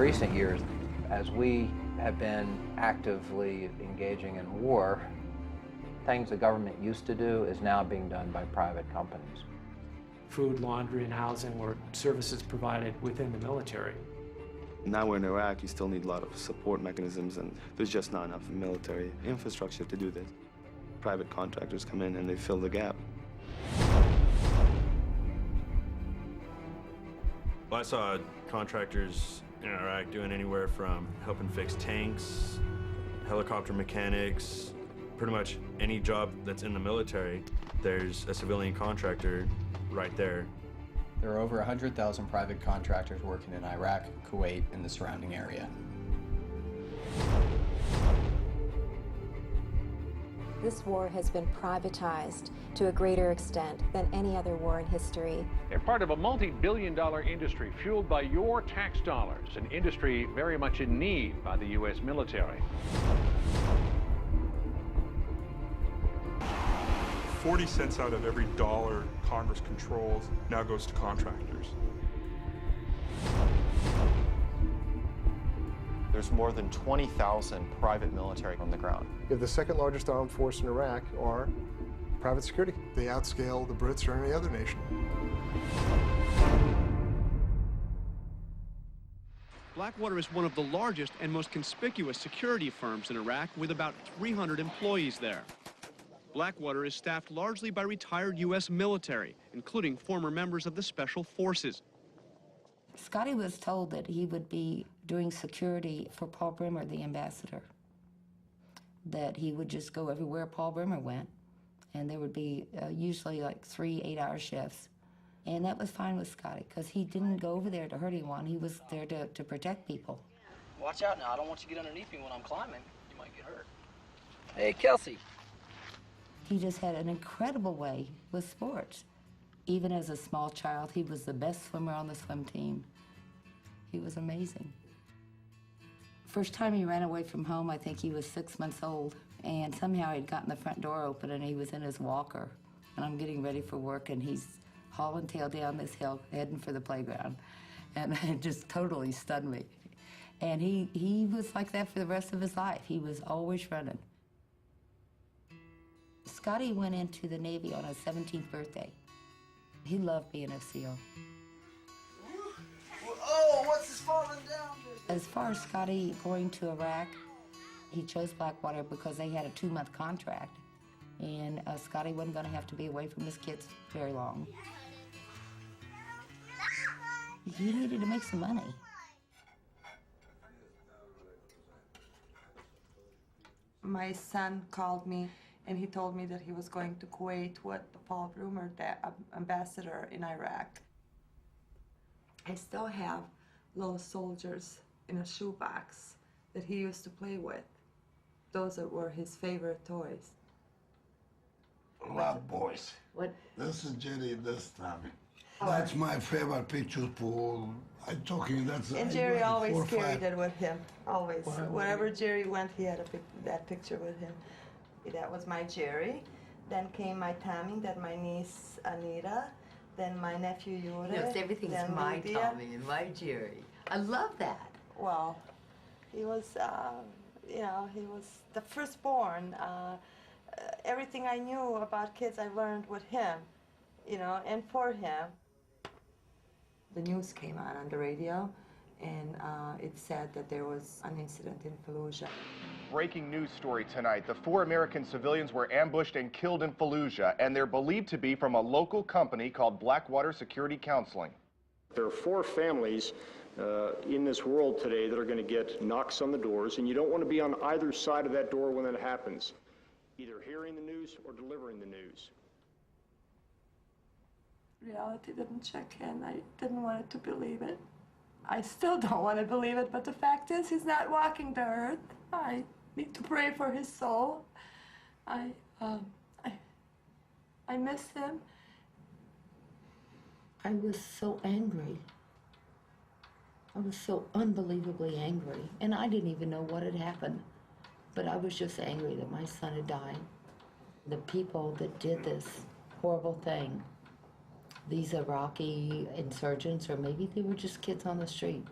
recent years, as we have been actively engaging in war, things the government used to do is now being done by private companies. Food, laundry, and housing were services provided within the military. Now we're in Iraq, you still need a lot of support mechanisms, and there's just not enough military infrastructure to do this. Private contractors come in and they fill the gap. Well, I saw contractors in Iraq doing anywhere from helping fix tanks, helicopter mechanics, pretty much any job that's in the military, there's a civilian contractor right there. There are over 100,000 private contractors working in Iraq, Kuwait, and the surrounding area. This war has been privatized to a greater extent than any other war in history. They're part of a multi-billion-dollar industry fueled by your tax dollars, an industry very much in need by the U.S. military. 40 cents out of every dollar Congress controls now goes to contractors. There's more than 20,000 private military on the ground. You have the second largest armed force in Iraq are private security. They outscale the Brits or any other nation. Blackwater is one of the largest and most conspicuous security firms in Iraq, with about 300 employees there. Blackwater is staffed largely by retired U.S. military, including former members of the Special Forces. Scotty was told that he would be doing security for Paul Bremer, the ambassador, that he would just go everywhere Paul Bremer went, and there would be usually like 3 8-hour shifts. And that was fine with Scotty, because he didn't go over there to hurt anyone. He was there to protect people. Watch out now. I don't want you to get underneath me when I'm climbing. You might get hurt. Hey, Kelsey. He just had an incredible way with sports. Even as a small child, he was the best swimmer on the swim team. He was amazing. First time he ran away from home, I think he was 6 months old, and somehow he'd gotten the front door open and he was in his walker. And I'm getting ready for work, and he's hauling tail down this hill, heading for the playground. And it just totally stunned me. And he was like that for the rest of his life. He was always running. Scotty went into the Navy on his 17th birthday. He loved being a SEAL. Oh, what's this falling down? As far as Scotty going to Iraq, he chose Blackwater because they had a 2-month contract, and Scotty wasn't going to have to be away from his kids very long. He needed to make some money. My son called me and he told me that he was going to Kuwait with Paul Bremer, the ambassador in Iraq. I still have little soldiers in a shoebox that he used to play with. Those were his favorite toys. Love boys. What? This is Jerry this time. That's my favorite picture for, I'm talking, that's... And Jerry always carried it with him, always. Wherever Jerry went, he had that picture with him. That was my Jerry. Then came my Tommy, then my niece Anita, then my nephew Yuri. No, everything's my Tommy and my Jerry. I love that. Well, he was, you know, he was the firstborn. Everything I knew about kids, I learned with him, you know, and for him. The news came on the radio, and it said that there was an incident in Fallujah. Breaking news story tonight. The 4 American civilians were ambushed and killed in Fallujah, and they're believed to be from a local company called Blackwater Security Counseling. There are 4 families in this world today that are going to get knocks on the doors, and you don't want to be on either side of that door when that happens, either hearing the news or delivering the news. Reality didn't check in. I didn't want to believe it. I still don't want to believe it, but the fact is he's not walking the earth. I need to pray for his soul. I miss him. I was so angry. I was so unbelievably angry, and I didn't even know what had happened. But I was just angry that my son had died. The people that did this horrible thing, these Iraqi insurgents, or maybe they were just kids on the street,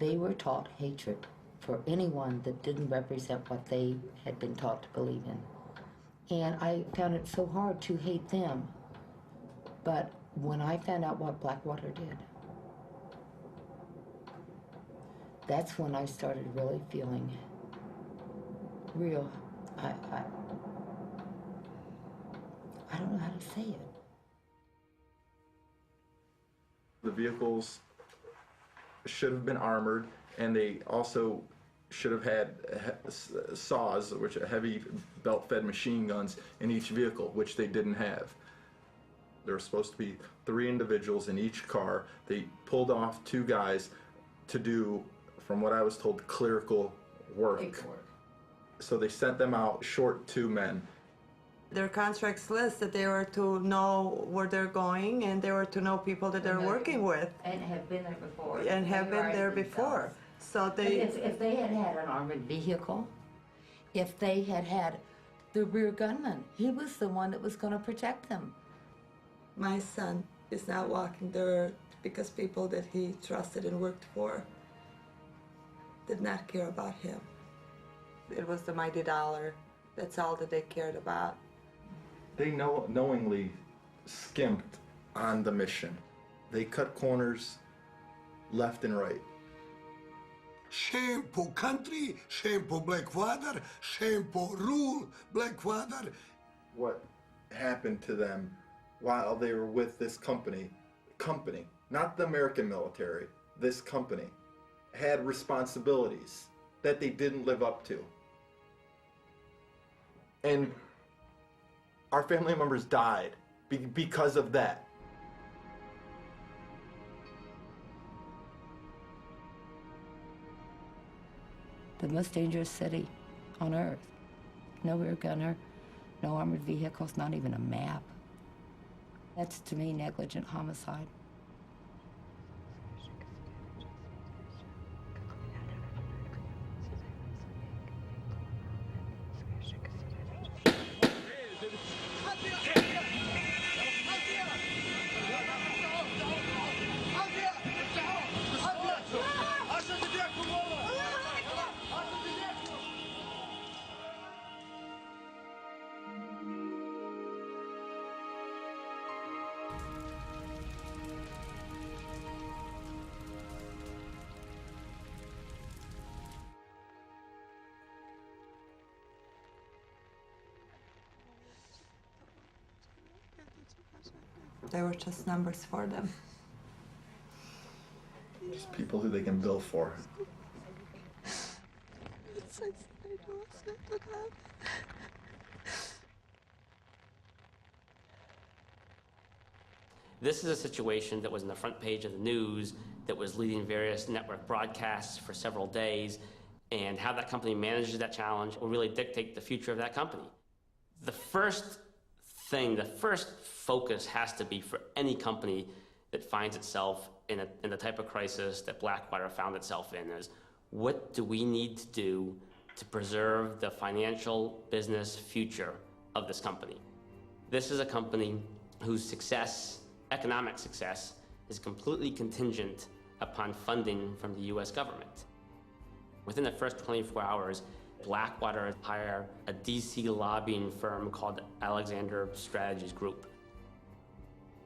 They were taught hatred for anyone that didn't represent what they had been taught to believe in. And I found it so hard to hate them. But when I found out what Blackwater did, that's when I started really feeling real. I don't know how to say it. The vehicles should have been armored, and they also should have had saws, which are heavy belt-fed machine guns, in each vehicle, which they didn't have. There were supposed to be 3 individuals in each car. They pulled off 2 guys to do, from what I was told, clerical work. So they sent them out short 2 men. Their contracts list that they were to know where they're going, and they were to know people that they're working with. And have been there before. And have been there before. So they... If they had had an armored vehicle, if they had had the rear gunman, he was the one that was going to protect them. My son is not walking the earth because people that he trusted and worked for did not care about him. It was the mighty dollar. That's all that they cared about. They knowingly skimped on the mission. They cut corners left and right. Shame for country, shame for Blackwater, shame for rule, Blackwater. What happened to them while they were with this company, not the American military, this company, had responsibilities that they didn't live up to. And our family members died because of that. The most dangerous city on earth. No rear gunner, no armored vehicles, not even a map. That's, to me, negligent homicide. They were just numbers for them. Just people who they can bill for. This is a situation that was in the front page of the news, that was leading various network broadcasts for several days, and how that company manages that challenge will really dictate the future of that company. The first focus has to be for any company that finds itself in the type of crisis that Blackwater found itself in is, what do we need to do to preserve the financial business future of this company? This is a company whose success, economic success, is completely contingent upon funding from the US government. Within the first 24 hours, Blackwater hired a DC lobbying firm called Alexander Strategies Group.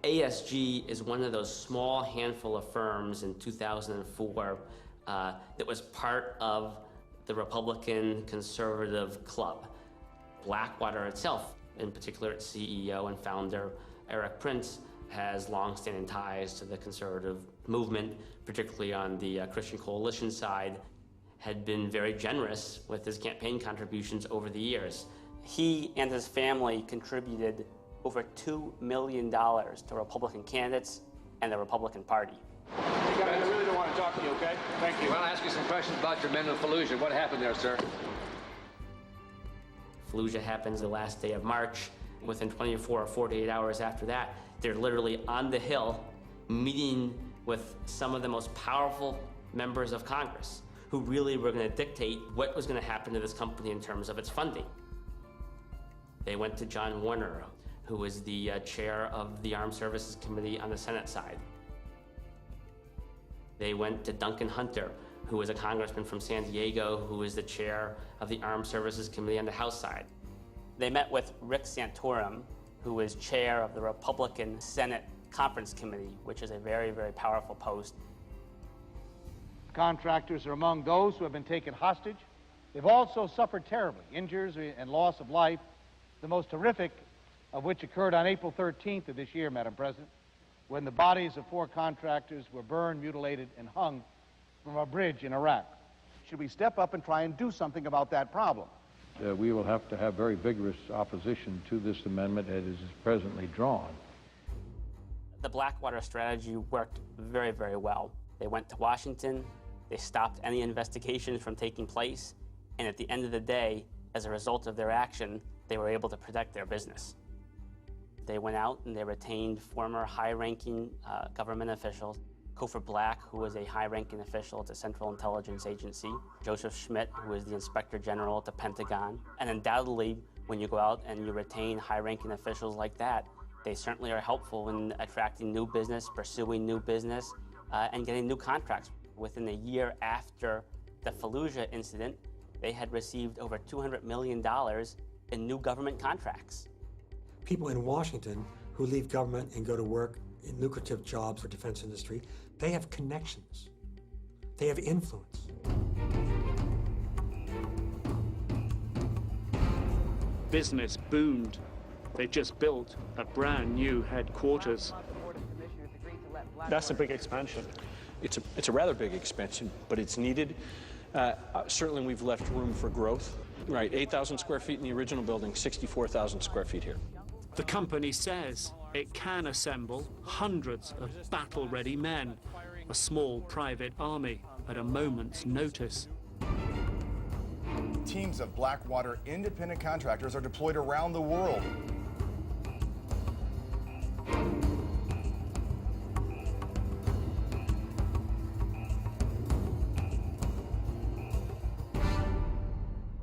ASG is one of those small handful of firms in 2004 that was part of the Republican conservative club. Blackwater itself, in particular its CEO and founder, Eric Prince, has long-standing ties to the conservative movement, particularly on the Christian Coalition side, had been very generous with his campaign contributions over the years. He and his family contributed over $2 million to Republican candidates and the Republican Party. Hey guys, I really don't want to talk to you, okay? Thank you. I want to ask you some questions about your men in Fallujah. What happened there, sir? Fallujah happens the last day of March. Within 24 or 48 hours after that, they're literally on the Hill meeting with some of the most powerful members of Congress who really were going to dictate what was going to happen to this company in terms of its funding. They went to John Warner, who was the chair of the Armed Services Committee on the Senate side. They went to Duncan Hunter, who is a congressman from San Diego, who is the chair of the Armed Services Committee on the House side. They met with Rick Santorum, who is chair of the Republican Senate Conference Committee, which is a very, very powerful post. Contractors are among those who have been taken hostage. They've also suffered terribly, injuries and loss of life, the most horrific of which occurred on April 13th of this year, Madam President, when the bodies of 4 contractors were burned, mutilated, and hung from a bridge in Iraq. Should we step up and try and do something about that problem? We will have to have very vigorous opposition to this amendment as it is presently drawn. The Blackwater strategy worked very, very well. They went to Washington, they stopped any investigations from taking place, and at the end of the day, as a result of their action, they were able to protect their business. They went out and they retained former high-ranking government officials. Cofer Black, who was a high-ranking official at the Central Intelligence Agency. Joseph Schmidt, who is the Inspector General at the Pentagon. And undoubtedly, when you go out and you retain high-ranking officials like that, they certainly are helpful in attracting new business, pursuing new business, and getting new contracts. Within a year after the Fallujah incident, they had received over $200 million in new government contracts. People in Washington who leave government and go to work in lucrative jobs for defense industry, they have connections. They have influence. Business boomed. They just built a brand new headquarters. That's a big expansion. It's a rather big expansion, but it's needed. Certainly we've left room for growth. Right, 8,000 square feet in the original building, 64,000 square feet here. The company says it can assemble hundreds of battle-ready men, a small private army at a moment's notice. Teams of Blackwater independent contractors are deployed around the world.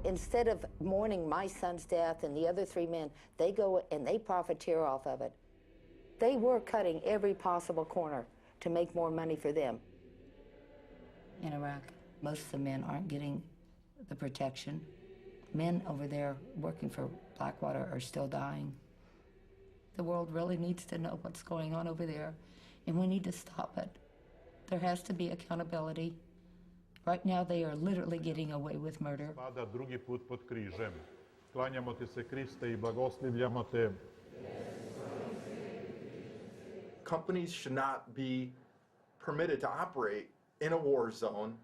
Instead of mourning my son's death and the other 3 men, they go and they profiteer off of it. They were cutting every possible corner to make more money for them. In Iraq, most of the men aren't getting the protection. Men over there working for Blackwater are still dying. The world really needs to know what's going on over there, and we need to stop it. There has to be accountability. Right now, they are literally getting away with murder. Drugi put pod križem. Klanjamo ti se, Kriste, I blagoslivljamo te. Companies should not be permitted to operate in a war zone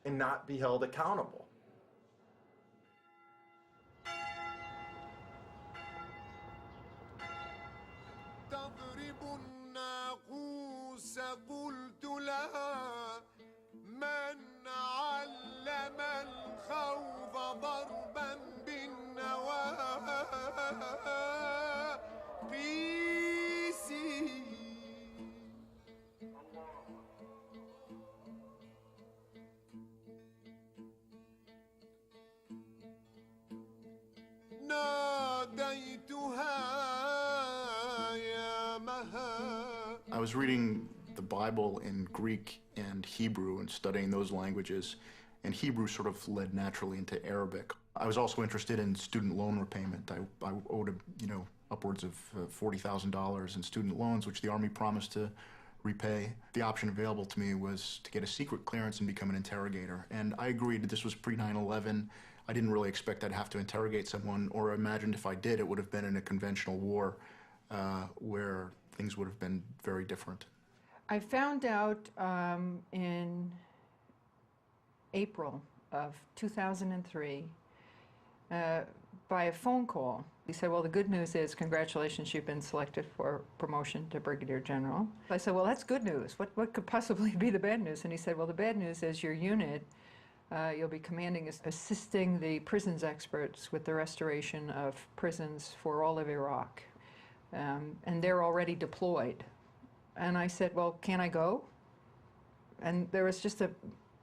and not be held accountable. I was reading the Bible in Greek and Hebrew and studying those languages, and Hebrew sort of led naturally into Arabic. I was also interested in student loan repayment. I owed, upwards of $40,000 in student loans, which the Army promised to repay. The option available to me was to get a secret clearance and become an interrogator. And I agreed that this was pre-9/11. I didn't really expect I'd have to interrogate someone, or imagined if I did, it would have been in a conventional war where things would have been very different. I found out in April of 2003 by a phone call. He said, well, the good news is, congratulations, you've been selected for promotion to Brigadier General. I said, well, that's good news. What could possibly be the bad news? And he said, well, the bad news is your unit, you'll be commanding, assisting the prisons experts with the restoration of prisons for all of Iraq. And they're already deployed. And I said, well, can I go? And there was just a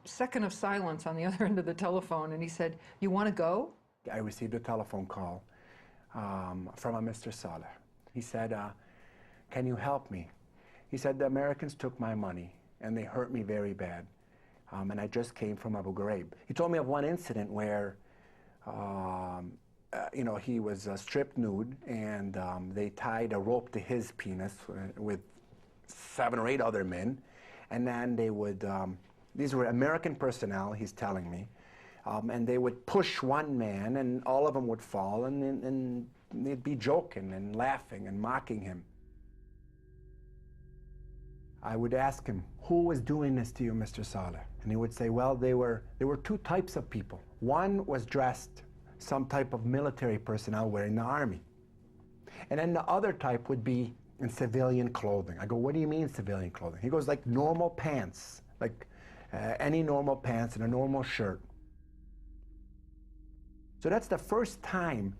second of silence on the other end of the telephone, and he said, you want to go? I received a telephone call from a Mr. Saleh. He said, can you help me? He said, the Americans took my money, and they hurt me very bad. and I just came from Abu Ghraib. He told me of one incident where you know, he was stripped nude, and they tied a rope to his penis with 7 or 8 other men, and then they would, these were American personnel, he's telling me, and they would push one man, and all of them would fall, and they'd be joking and laughing and mocking him. I would ask him, who was doing this to you, Mr. Saleh? And he would say, well, there were 2 types of people. One was dressed some type of military personnel wearing the army. And then the other type would be in civilian clothing. I go, what do you mean civilian clothing? He goes, like normal pants, like any normal pants and a normal shirt. So that's the first time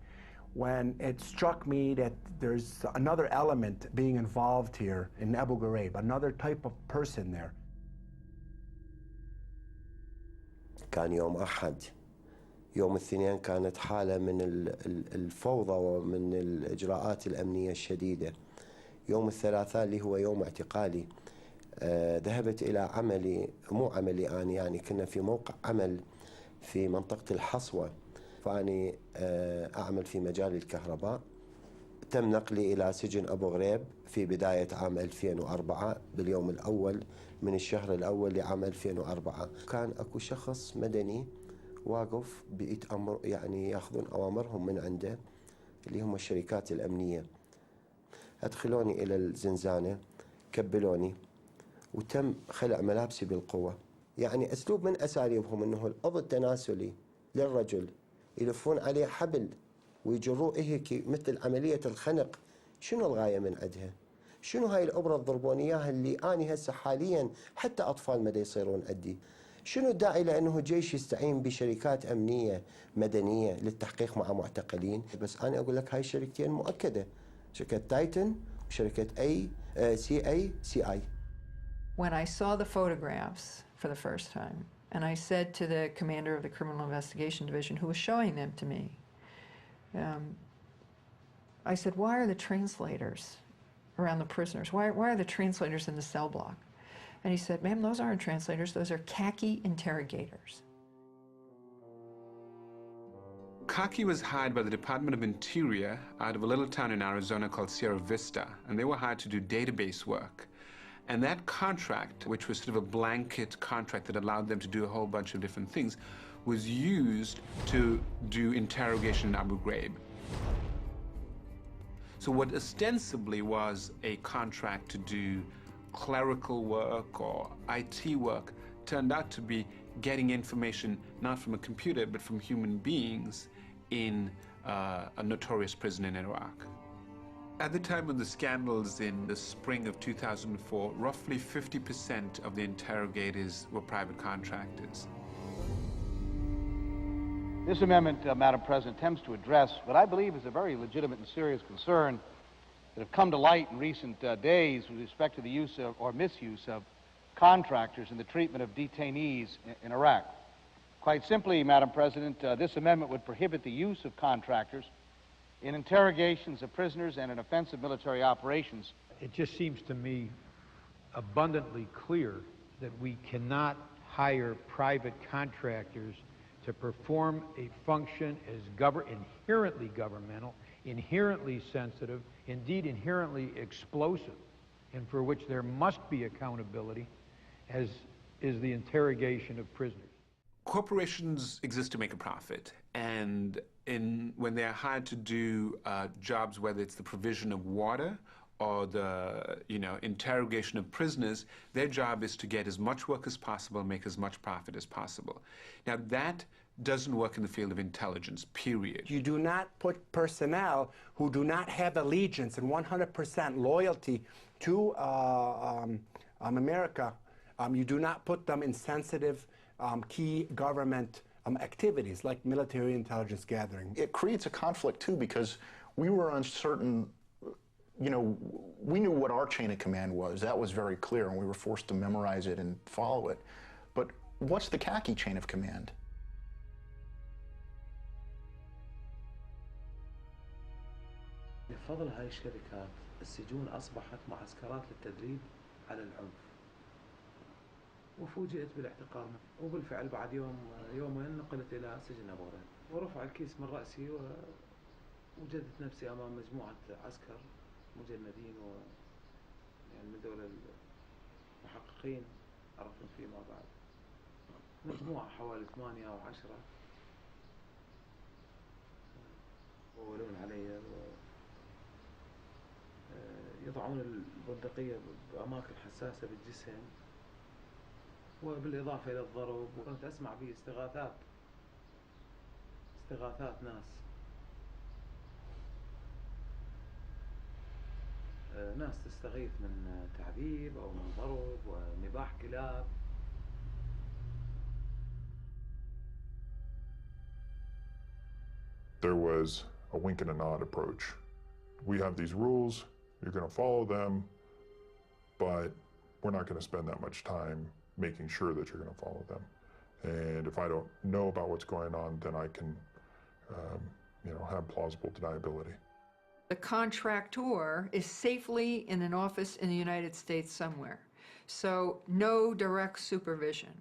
when it struck me that there's another element being involved here in Abu Ghraib, another type of person there. كان يوم أحد. يوم الاثنين كانت حالة من الفوضى ومن الإجراءات الأمنية الشديدة. يوم الثلاثاء اللي هو يوم اعتقالي ذهبت إلى عملي، مو عملي أنا، يعني كنا في موقع عمل في منطقة الحصوة، فأني أعمل في مجال الكهرباء. تم نقلي إلى سجن أبو غريب في بداية عام 2004 باليوم الأول من الشهر الأول لعام 2004. كان أكو شخص مدني واقف بيتأمر، يعني ياخذون أوامرهم من عنده اللي هم الشركات الأمنية. أدخلوني إلى الزنزانة، كبلوني، وتم خلع ملابسي بالقوة. يعني أسلوب من أساليبهم أنه القبض التناسلي للرجل، يلفون عليه حبل ويجروه هيك مثل عملية الخنق. شنو الغاية من عندها؟ شنو هاي الأبرة تضربون إياها اللي أنا هسه حاليا حتى أطفال مدى يصيرون عندي؟ شنو الداعي لأنه جيش يستعين بشركات أمنية مدنية للتحقيق مع معتقلين؟ بس أنا أقول لك هاي الشركتين مؤكدة، شركة تايتن وشركة CI. When I saw the photographs for the first time, and I said to the commander of the Criminal Investigation Division who was showing them to me, I said, why are the translators around the prisoners? Why are the translators in the cell block? And he said, ma'am, those aren't translators, those are khaki interrogators. Khaki was hired by the Department of Interior out of a little town in Arizona called Sierra Vista, and they were hired to do database work. And that contract, which was sort of a blanket contract that allowed them to do a whole bunch of different things, was used to do interrogation in Abu Ghraib. So what ostensibly was a contract to do clerical work or IT work turned out to be getting information not from a computer but from human beings in a notorious prison in Iraq. At the time of the scandals in the spring of 2004, roughly 50% of the interrogators were private contractors. This amendment, Madam President, attempts to address what I believe is a very legitimate and serious concern that have come to light in recent days with respect to the use of, or misuse of contractors in the treatment of detainees in Iraq. Quite simply, Madam President, this amendment would prohibit the use of contractors in interrogations of prisoners and in offensive military operations. It just seems to me abundantly clear that we cannot hire private contractors to perform a function as inherently governmental, inherently sensitive, indeed inherently explosive, and for which there must be accountability, as is the interrogation of prisoners. Corporations exist to make a profit, and when they're hired to do jobs, whether it's the provision of water or the interrogation of prisoners, their job is to get as much work as possible, make as much profit as possible. Now that doesn't work in the field of intelligence, period. You do not put personnel who do not have allegiance and 100% loyalty to America, you do not put them in sensitive key government activities like military intelligence gathering. It creates a conflict too, because we were uncertain, we knew what our chain of command was. That was very clear, and we were forced to memorize it and follow it. But what's the khaki chain of command? بفضل هاي الشركات السجون أصبحت معسكرات للتدريب على العنف. وفوجئت بالاعتقال، وبالفعل بعد يومين نقلت إلى سجن أبو غريب، ورفع الكيس من رأسي ووجدت نفسي أمام مجموعة عسكر مجندين يعني من دول المحققين عرفنا فيما بعد، مجموعة حوالي 8 أو 10 ويولون علي يضعون البندقية بأماكن حساسة بالجسم، وبالإضافة إلى الضرب، وكنت أسمع به استغاثات ناس تستغيث من تعذيب أو من ضرب ونباح كلاب. There was a wink and a nod approach. We have these rules, you're going to follow them, but we're not going to spend that much time making sure that you're going to follow them. And if I don't know about what's going on, then I can, have plausible deniability. The contractor is safely in an office in the United States somewhere, so no direct supervision.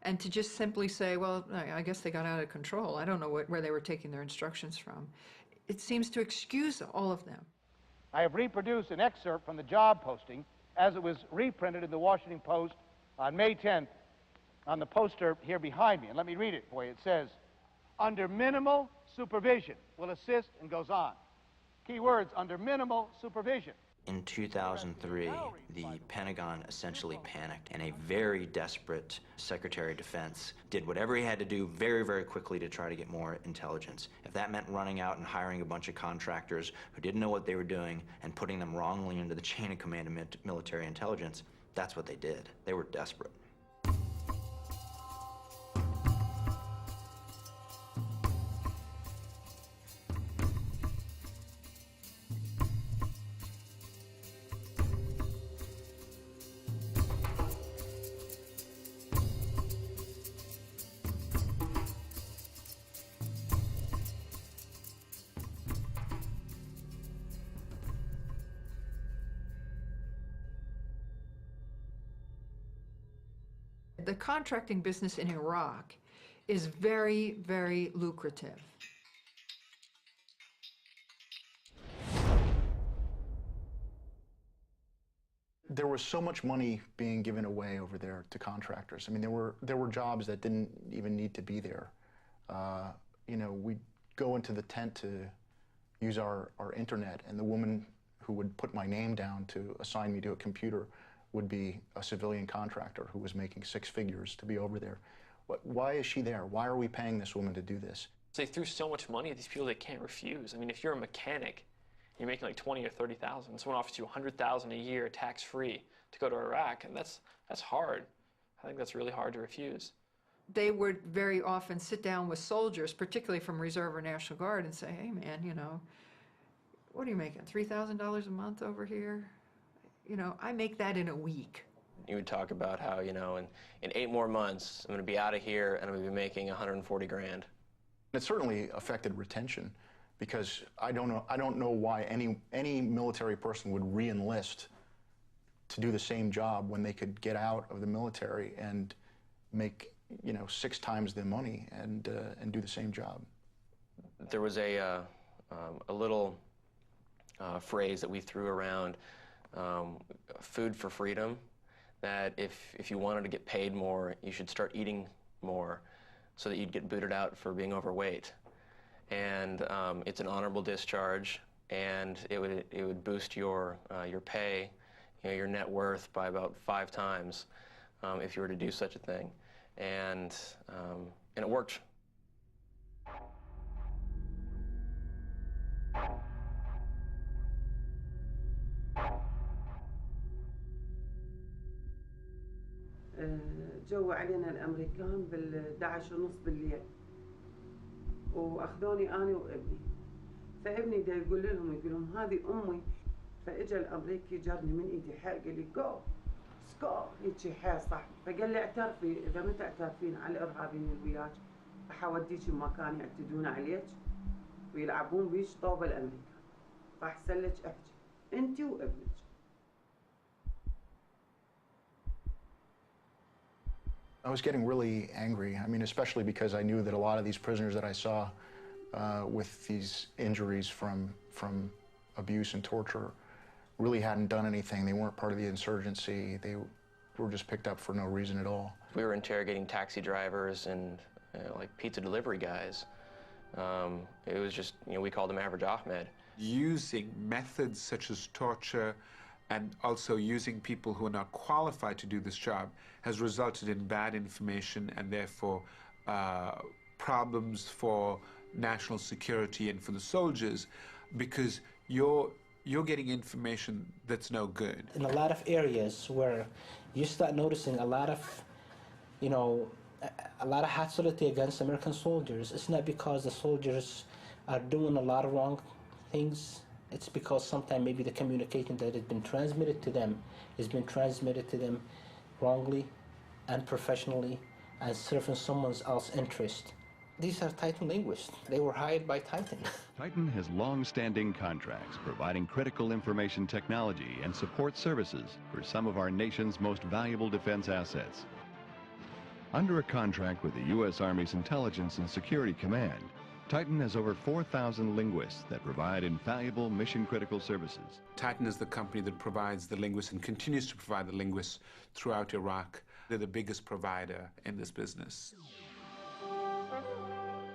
And to just simply say, well, I guess they got out of control, I don't know where they were taking their instructions from, it seems to excuse all of them. I have reproduced an excerpt from the job posting as it was reprinted in the Washington Post on May 10th on the poster here behind me. And let me read it for you. It says, under minimal supervision, will assist, and goes on. Key words, under minimal supervision. In 2003, the Pentagon essentially panicked, and a very desperate Secretary of Defense did whatever he had to do very, very quickly to try to get more intelligence. If that meant running out and hiring a bunch of contractors who didn't know what they were doing and putting them wrongly into the chain of command of military intelligence, that's what they did. They were desperate. The contracting business in Iraq is very, very lucrative. There was so much money being given away over there to contractors. I mean, there were jobs that didn't even need to be there. We'd go into the tent to use our internet, and the woman who would put my name down to assign me to a computer would be a civilian contractor who was making 6 figures to be over there. Why is she there? Why are we paying this woman to do this? They threw so much money at these people they can't refuse. I mean, if you're a mechanic, you're making like 20 or 30,000. Someone offers you 100,000 a year tax-free to go to Iraq, and that's hard. I think that's really hard to refuse. They would very often sit down with soldiers, particularly from Reserve or National Guard, and say, hey man, what are you making, $3,000 a month over here? I make that in a week. You would talk about how, in 8 more months, I'm going to be out of here and I'm going to be making 140 grand. It certainly affected retention, because I don't know why any military person would re-enlist to do the same job when they could get out of the military and make 6 times the money and do the same job. There was a little phrase that we threw around, food for freedom, that if you wanted to get paid more, you should start eating more so that you'd get booted out for being overweight. And it's an honorable discharge, and it would boost your pay, your net worth by about 5 times if you were to do such a thing. And it worked. جو علينا الامريكان بال11:30 بالليل، واخذوني انا وابني، فابني دا يقول لهم هذه امي، فاجا الامريكي جرني من ايدي حق، قال لي جو سكو هيك حيل صح، فقال لي اعترفي، اذا ما تعترفين على الارهابيين اللي وياك راح اوديك مكان يعتدون عليك ويلعبون بيش طوبه الامريكان، فاحسن لك احكي انت وابنك. I was getting really angry. I mean, especially because I knew that a lot of these prisoners that I saw with these injuries from abuse and torture really hadn't done anything. They weren't part of the insurgency. They were just picked up for no reason at all. We were interrogating taxi drivers and like pizza delivery guys. It was just, we called him Average Ahmed. Using methods such as torture and also using people who are not qualified to do this job has resulted in bad information and therefore problems for national security and for the soldiers, because you're getting information that's no good. In a lot of areas where you start noticing a lot of, a lot of hostility against American soldiers, it's not because the soldiers are doing a lot of wrong things. It's because sometimes maybe the communication that has been transmitted to them has been transmitted to them wrongly, unprofessionally, and serving someone else's interest. These are Titan linguists. They were hired by Titan. Titan has long-standing contracts providing critical information technology and support services for some of our nation's most valuable defense assets. Under a contract with the U.S. Army's Intelligence and Security Command, Titan has over 4,000 linguists that provide invaluable mission-critical services. Titan is the company that provides the linguists and continues to provide the linguists throughout Iraq. They're the biggest provider in this business.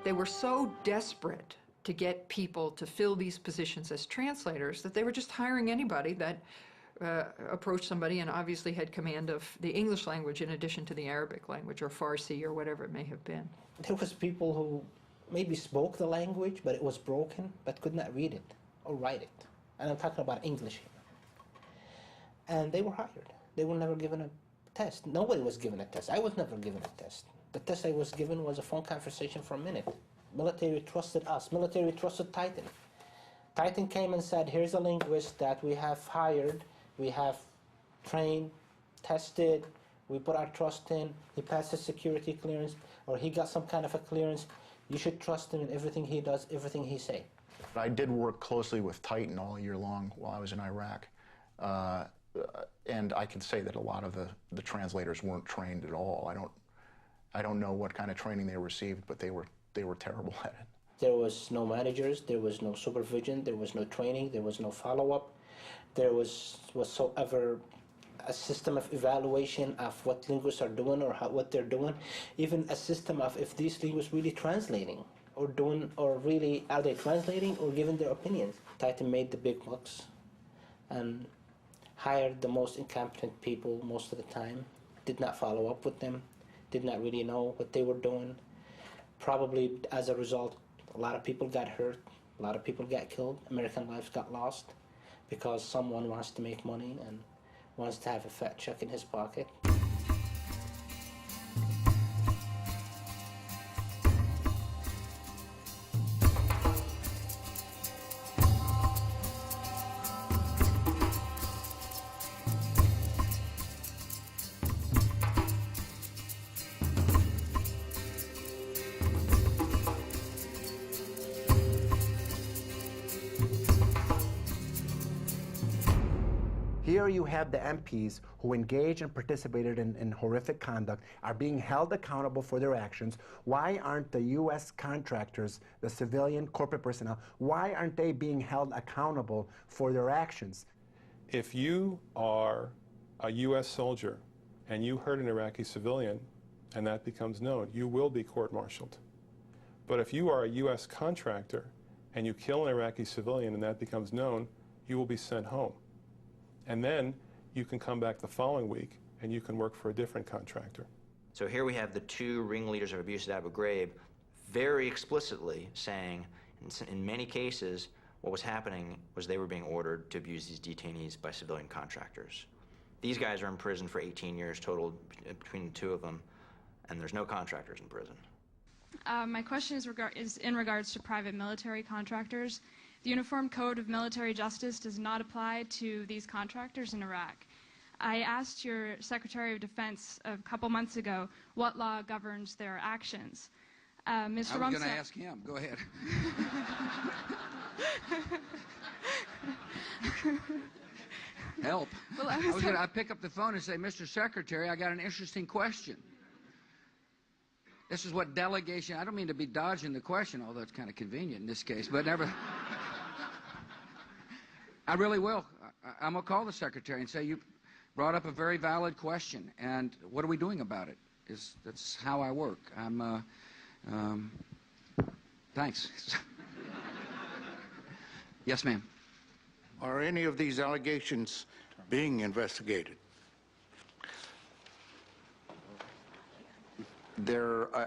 They were so desperate to get people to fill these positions as translators that they were just hiring anybody that approached somebody and obviously had command of the English language in addition to the Arabic language or Farsi or whatever it may have been. There was people who maybe spoke the language, but it was broken, but could not read it or write it. And I'm talking about English here. And they were hired. They were never given a test. Nobody was given a test. I was never given a test. The test I was given was a phone conversation for a minute. Military trusted us. Military trusted Titan. Titan came and said, here's a linguist that we have hired, we have trained, tested, we put our trust in, he passed his security clearance, or he got some kind of a clearance. You should trust him in everything he does, everything he say. I did work closely with Titan all year long while I was in Iraq. And I can say that a lot of the translators weren't trained at all. I don't know what kind of training they received, but they were terrible at it. There was no managers, there was no supervision, there was no training, there was no follow-up. There was whatsoever a system of evaluation of what linguists are doing or what they're doing, even a system of if these linguists really translating or doing, or really are they translating or giving their opinions. Titan made the big bucks and hired the most incompetent people most of the time, did not follow up with them, did not really know what they were doing. Probably as a result, a lot of people got hurt, a lot of people got killed, American lives got lost because someone wants to make money and wants to have a fat check in his pocket. Here you have the MPs who engaged and participated in horrific conduct are being held accountable for their actions. Why aren't the U.S. contractors, the civilian corporate personnel, why aren't they being held accountable for their actions? If you are a U.S. soldier and you hurt an Iraqi civilian and that becomes known, you will be court-martialed. But if you are a U.S. contractor and you kill an Iraqi civilian and that becomes known, you will be sent home. And then you can come back the following week and you can work for a different contractor. So here we have the two ringleaders of abuse at Abu Ghraib very explicitly saying, in many cases, what was happening was they were being ordered to abuse these detainees by civilian contractors. These guys are in prison for 18 years total between the two of them, and there's no contractors in prison. My question is in regards to private military contractors. The Uniform Code of Military Justice does not apply to these contractors in Iraq. I asked your Secretary of Defense a couple months ago what law governs their actions. Mr. I was going to ask him. Go ahead. Help. Well, I was going to pick up the phone and say, Mr. Secretary, I got an interesting question. This is what delegation, I don't mean to be dodging the question, although it's kind of convenient in this case, but never. I really will. I'm going to call the secretary and say, you brought up a very valid question, and what are we doing about it? That's how I work. Thanks. Yes, ma'am. Are any of these allegations being investigated?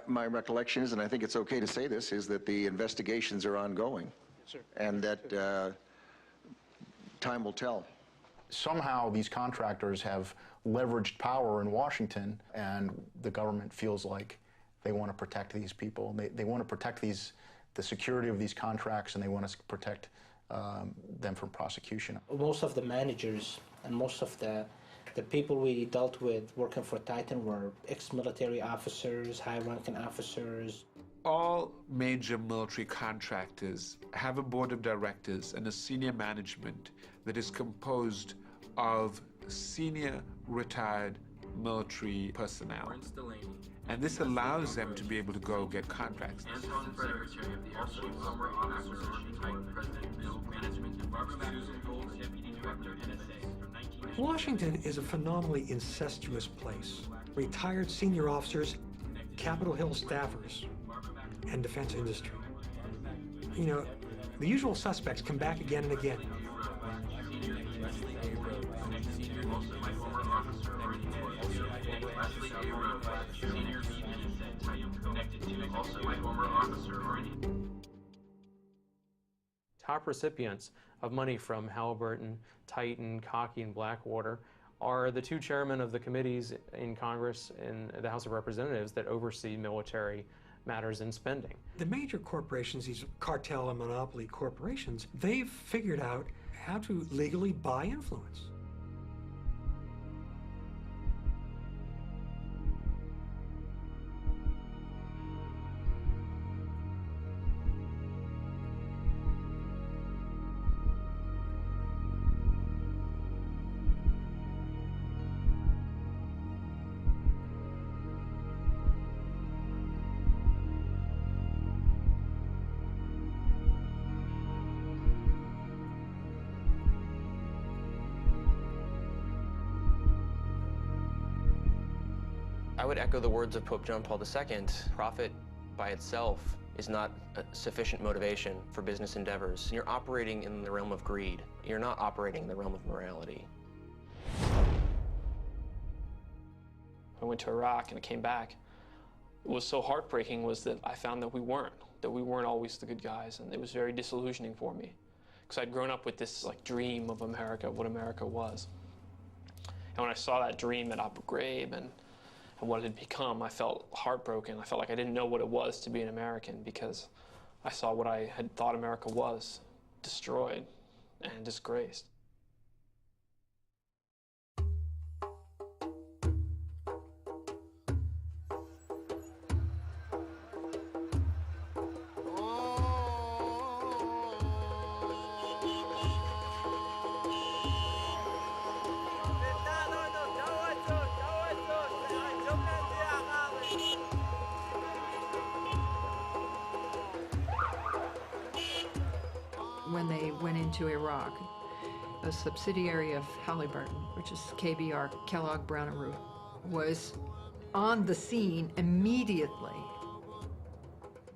My recollection is, and I think it's okay to say this, is that the investigations are ongoing. Yes, sir. And that time will tell. Somehow these contractors have leveraged power in Washington, and the government feels like they want to protect these people. They want to protect the security of these contracts, and they want to protect them from prosecution. Most of the managers and most of the people we dealt with working for Titan were ex-military officers, high-ranking officers. All major military contractors have a board of directors and a senior management that is composed of senior retired military personnel. And this allows them to be able to go get contracts. Washington is a phenomenally incestuous place. Retired senior officers, Capitol Hill staffers, and defense industry. You know, the usual suspects come back again and again. Top recipients of money from Halliburton, Titan, Cockey, and Blackwater are the two chairmen of the committees in Congress and the House of Representatives that oversee military matters and spending. The major corporations, these cartel and monopoly corporations, they've figured out how to legally buy influence. I would echo the words of Pope John Paul II. Profit by itself is not a sufficient motivation for business endeavors. You're operating in the realm of greed. You're not operating in the realm of morality. I went to Iraq and I came back. What was so heartbreaking was that I found that we weren't always the good guys, and it was very disillusioning for me. Because I'd grown up with this dream of America, what America was. And when I saw that dream at Abu Ghraib and what it had become, I felt heartbroken. I felt like I didn't know what it was to be an American, because I saw what I had thought America was, destroyed and disgraced. When they went into Iraq, a subsidiary of Halliburton, which is KBR, Kellogg Brown and Root, was on the scene immediately.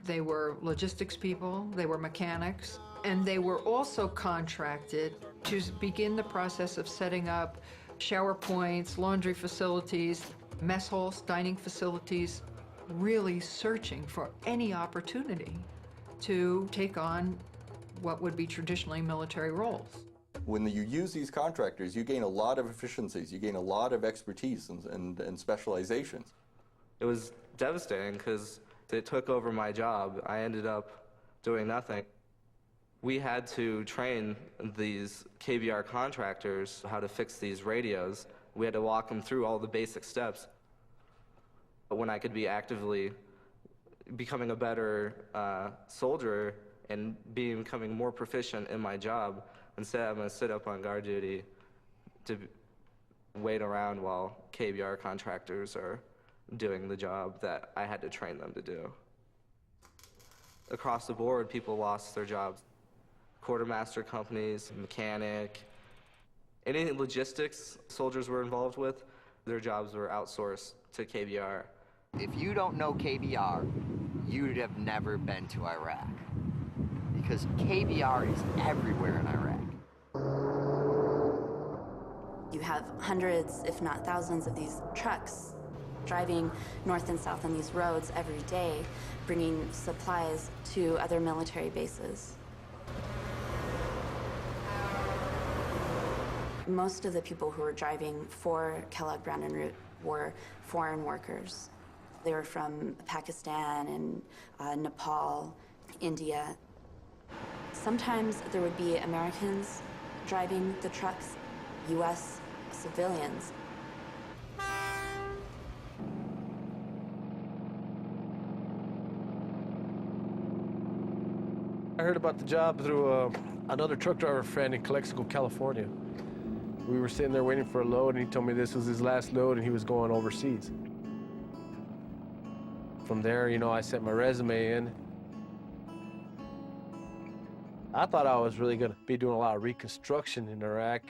They were logistics people, they were mechanics, and they were also contracted to begin the process of setting up shower points, laundry facilities, mess halls, dining facilities, really searching for any opportunity to take on what would be traditionally military roles. When you use these contractors, you gain a lot of efficiencies, you gain a lot of expertise and specializations. It was devastating because it took over my job. I ended up doing nothing. We had to train these KBR contractors how to fix these radios. We had to walk them through all the basic steps. But when I could be actively becoming a better soldier and becoming more proficient in my job, instead I'm going to sit up on guard duty to wait around while KBR contractors are doing the job that I had to train them to do. Across the board, people lost their jobs. Quartermaster companies, mechanic, any logistics soldiers were involved with, their jobs were outsourced to KBR. If you don't know KBR, you'd have never been to Iraq, because KBR is everywhere in Iraq. You have hundreds, if not thousands, of these trucks driving north and south on these roads every day, bringing supplies to other military bases. Most of the people who were driving for Kellogg Brown and Root were foreign workers. They were from Pakistan and Nepal, India. Sometimes there would be Americans driving the trucks, U.S. civilians. I heard about the job through another truck driver friend in Calexico, California. We were sitting there waiting for a load, and he told me this was his last load and he was going overseas. From there, you know, I sent my resume in. I thought I was really gonna be doing a lot of reconstruction in Iraq,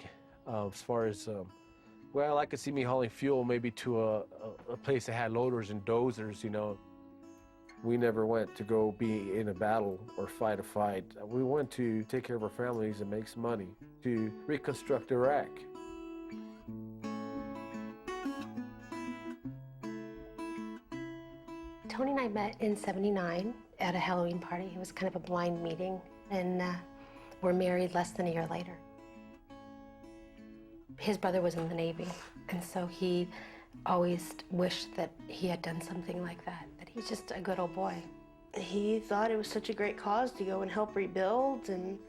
as far as, well, I could see me hauling fuel maybe to a place that had loaders and dozers, you know. We never went to go be in a battle or fight a fight. We went to take care of our families and make some money to reconstruct Iraq. Tony and I met in '79 at a Halloween party. It was kind of a blind meeting, and we're married less than a year later. His brother was in the Navy, and so he always wished that he had done something like that. That he's just a good old boy. He thought it was such a great cause to go and help rebuild, and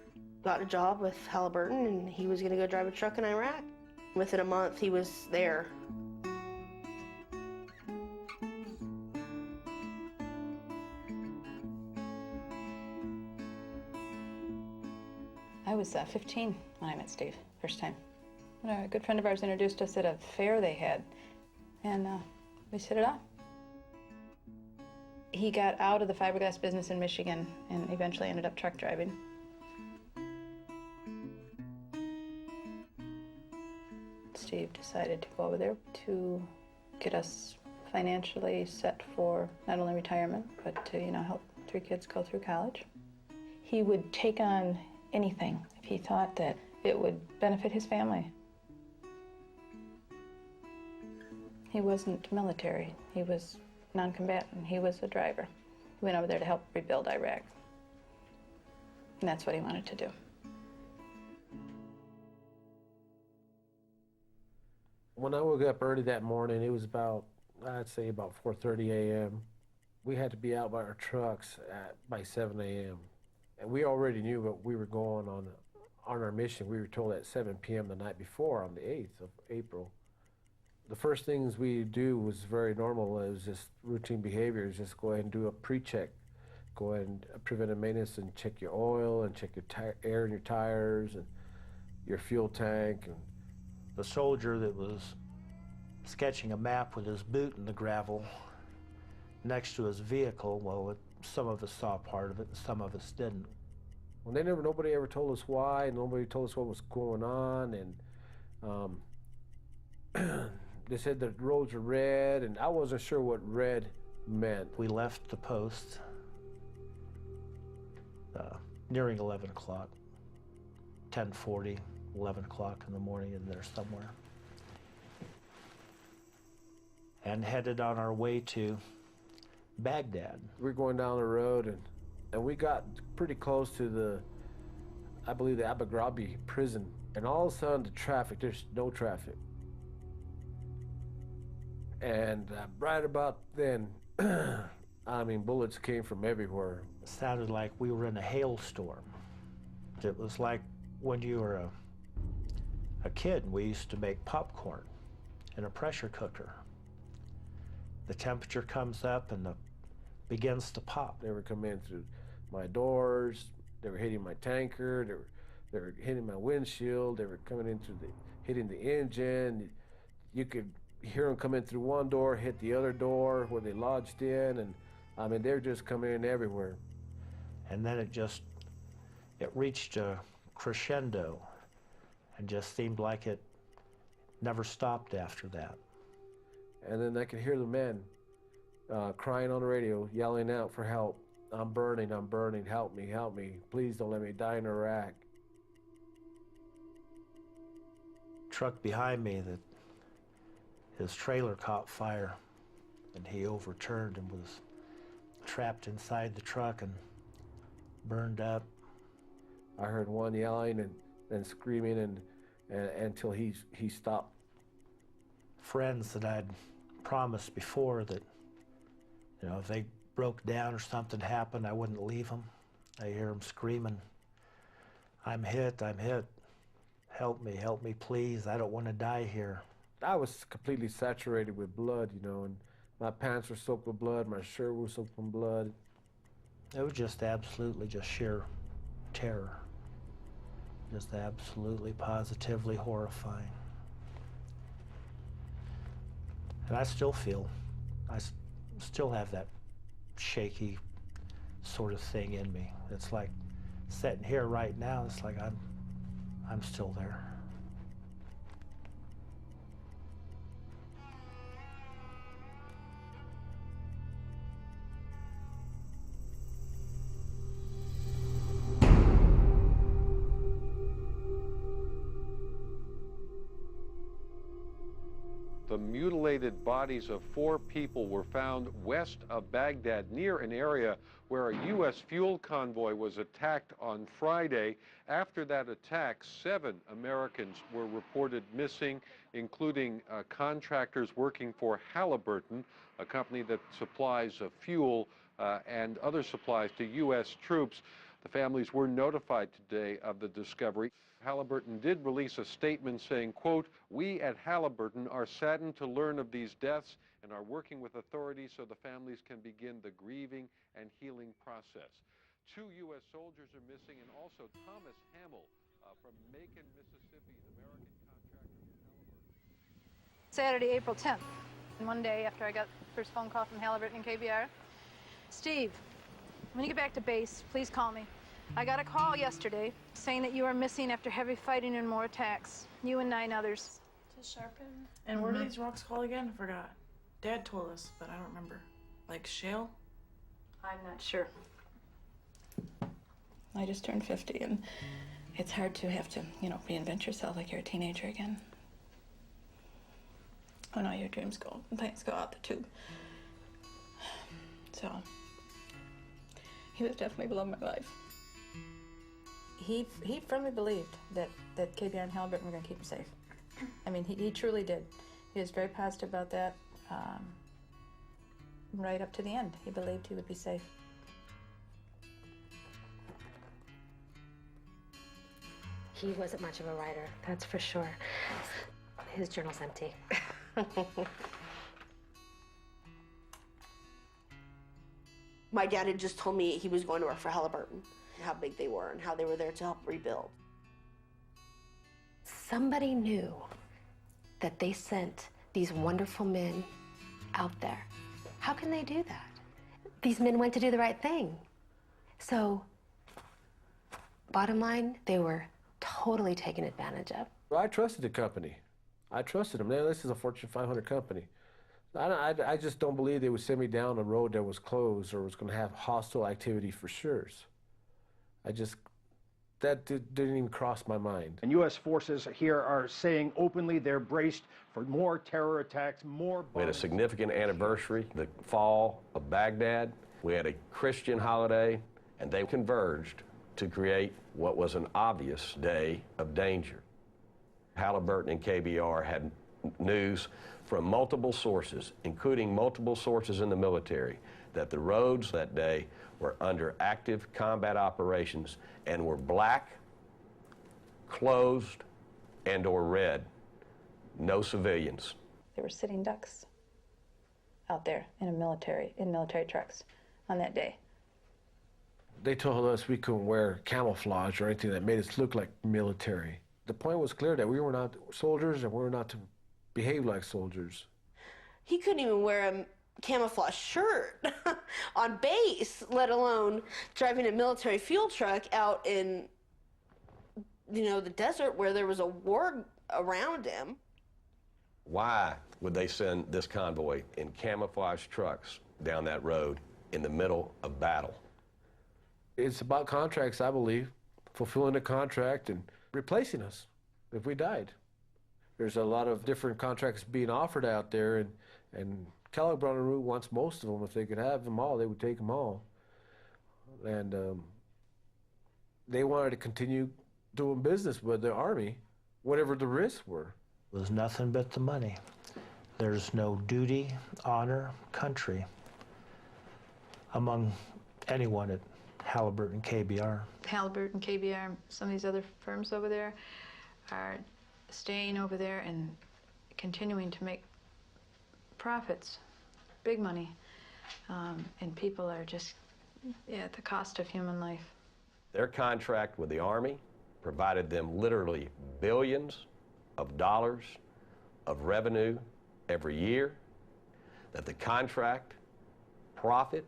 got a job with Halliburton, and he was going to go drive a truck in Iraq. Within a month, he was there. I was 15 when I met Steve, first time. A good friend of ours introduced us at a fair they had, and we hit it off. He got out of the fiberglass business in Michigan and eventually ended up truck driving. Steve decided to go over there to get us financially set for not only retirement, but to, you know, help 3 kids go through college. He would take on anything if he thought that it would benefit his family. He wasn't military. He was non-combatant. He was a driver. He went over there to help rebuild Iraq. And that's what he wanted to do. When I woke up early that morning, it was about, I'd say about 4:30 a.m. We had to be out by our trucks by 7 a.m. And we already knew what we were going on our mission. We were told at 7 p.m. the night before, on the 8th of April. The first things we do was very normal. It was just routine behaviors. Just go ahead and do a pre-check. Go ahead and preventive maintenance and check your oil and check your air in your tires and your fuel tank. And the soldier that was sketching a map with his boot in the gravel next to his vehicle, well, some of us saw part of it and some of us didn't. Well, nobody ever told us why. Nobody told us what was going on, and they said the roads were red, and I wasn't sure what red meant. We left the post nearing 11 o'clock, 10:40, 11 o'clock in the morning in there somewhere, and headed on our way to Baghdad. We were going down the road, and we got pretty close to I believe the Abu Ghraib prison, and all of a sudden there's no traffic. And right about then, I mean, bullets came from everywhere. It sounded like we were in a hailstorm. It was like when you were a kid and we used to make popcorn in a pressure cooker. The temperature comes up and begins to pop. They were coming in through my doors, they were hitting my tanker, they were hitting my windshield, they were coming in through hitting the engine. You could hear them come in through one door, hit the other door where they lodged in, and I mean, they're just coming in everywhere. And then it reached a crescendo and just seemed like it never stopped after that. And then I could hear the men crying on the radio, yelling out for help. I'm burning, help me, please don't let me die in Iraq. Truck behind me, that his trailer caught fire and he overturned and was trapped inside the truck and burned up. I heard one yelling and screaming and until he stopped. Friends that I'd promised before that, you know, if they broke down or something happened, I wouldn't leave them. I hear them screaming, I'm hit, help me, please, I don't want to die here. I was completely saturated with blood, you know, and my pants were soaked with blood, my shirt was soaked with blood. It was just absolutely just sheer terror. Just absolutely, positively horrifying. And I still feel, still have that shaky sort of thing in me. It's like sitting here right now, it's like I'm still there. The mutilated bodies of 4 people were found west of Baghdad, near an area where a U.S. fuel convoy was attacked on Friday. After that attack, 7 Americans were reported missing, including contractors working for Halliburton, a company that supplies fuel and other supplies to U.S. troops. The families were notified today of the discovery. Halliburton did release a statement saying, quote, "We at Halliburton are saddened to learn of these deaths and are working with authorities so the families can begin the grieving and healing process." 2 U.S. soldiers are missing, and also Thomas Hamill from Macon, Mississippi, the American contractor for Halliburton. Saturday, April 10th, and one day after I got the first phone call from Halliburton and KBR, "Steve, when you get back to base, please call me. I got a call yesterday saying that you are missing after heavy fighting and more attacks. You and 9 others. To sharpen. And what are these rocks called again? I forgot. Dad told us, but I don't remember. Like shale? I'm not sure. I just turned 50, and it's hard to have to, you know, reinvent yourself like you're a teenager again. Oh no, your dreams go, things go out the tube. So, he was definitely the love of my life. He firmly believed that KBR and Halliburton were going to keep him safe. I mean, he truly did. He was very positive about that. Right up to the end, he believed he would be safe. He wasn't much of a writer, that's for sure. His journal's empty. My dad had just told me he was going to work for Halliburton, how big they were and how they were there to help rebuild. Somebody knew that they sent these wonderful men out there. How can they do that? These men went to do the right thing. So, bottom line, they were totally taken advantage of. Well, I trusted the company. I trusted them. This is a Fortune 500 company. I just don't believe they would send me down a road that was closed or was going to have hostile activity for sure. That didn't even cross my mind. And U.S. forces here are saying openly they're braced for more terror attacks, more bombings. We had a significant anniversary, the fall of Baghdad. We had a Christian holiday, and they converged to create what was an obvious day of danger. Halliburton and KBR had news from multiple sources, including multiple sources in the military, that the roads that day were under active combat operations and were black, closed, and or red. No civilians. There were sitting ducks out there in military trucks on that day. They told us we couldn't wear camouflage or anything that made us look like military. The point was clear that we were not soldiers and we were not to behave like soldiers. He couldn't even wear a camouflage shirt on base, let alone driving a military fuel truck out in, the desert where there was a war around him. Why would they send this convoy in camouflage trucks down that road in the middle of battle? It's about contracts, I believe, fulfilling a contract and replacing us if we died. There's a lot of different contracts being offered out there, and Kellogg Brown and Root wants most of them. If they could have them all, they would take them all. And they wanted to continue doing business with the Army, whatever the risks were. It was nothing but the money. There's no duty, honor, country among anyone at Halliburton KBR. Halliburton, KBR, some of these other firms over there are staying over there and continuing to make profits, big money, and people are just at the cost of human life. Their contract with the Army provided them literally billions of dollars of revenue every year, that the contract profit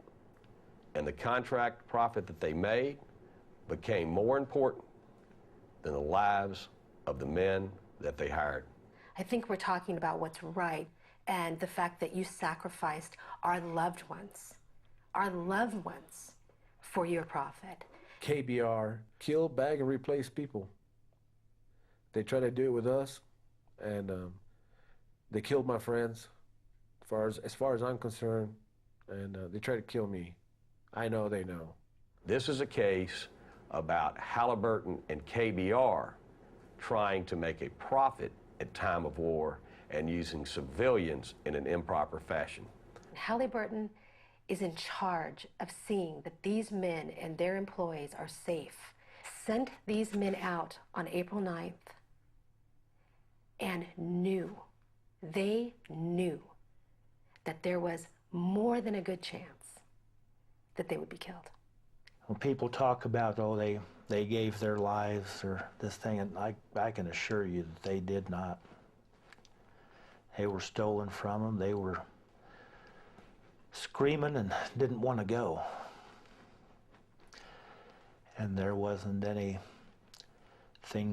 and the contract profit that they made became more important than the lives of the men that they hired. I think we're talking about what's right and the fact that you sacrificed our loved ones for your profit. KBR kill, bag, and replace people. They tried to do it with us, and they killed my friends, as far as I'm concerned, and they tried to kill me. I know they know. This is a case about Halliburton and KBR trying to make a profit at time of war and using civilians in an improper fashion. Halliburton is in charge of seeing that these men and their employees are safe. Sent these men out on April 9th and they knew that there was more than a good chance that they would be killed. When people talk about, oh, they gave their lives or this thing, and I can assure you that they did not. They were stolen from them. They were screaming and didn't want to go. And there wasn't anything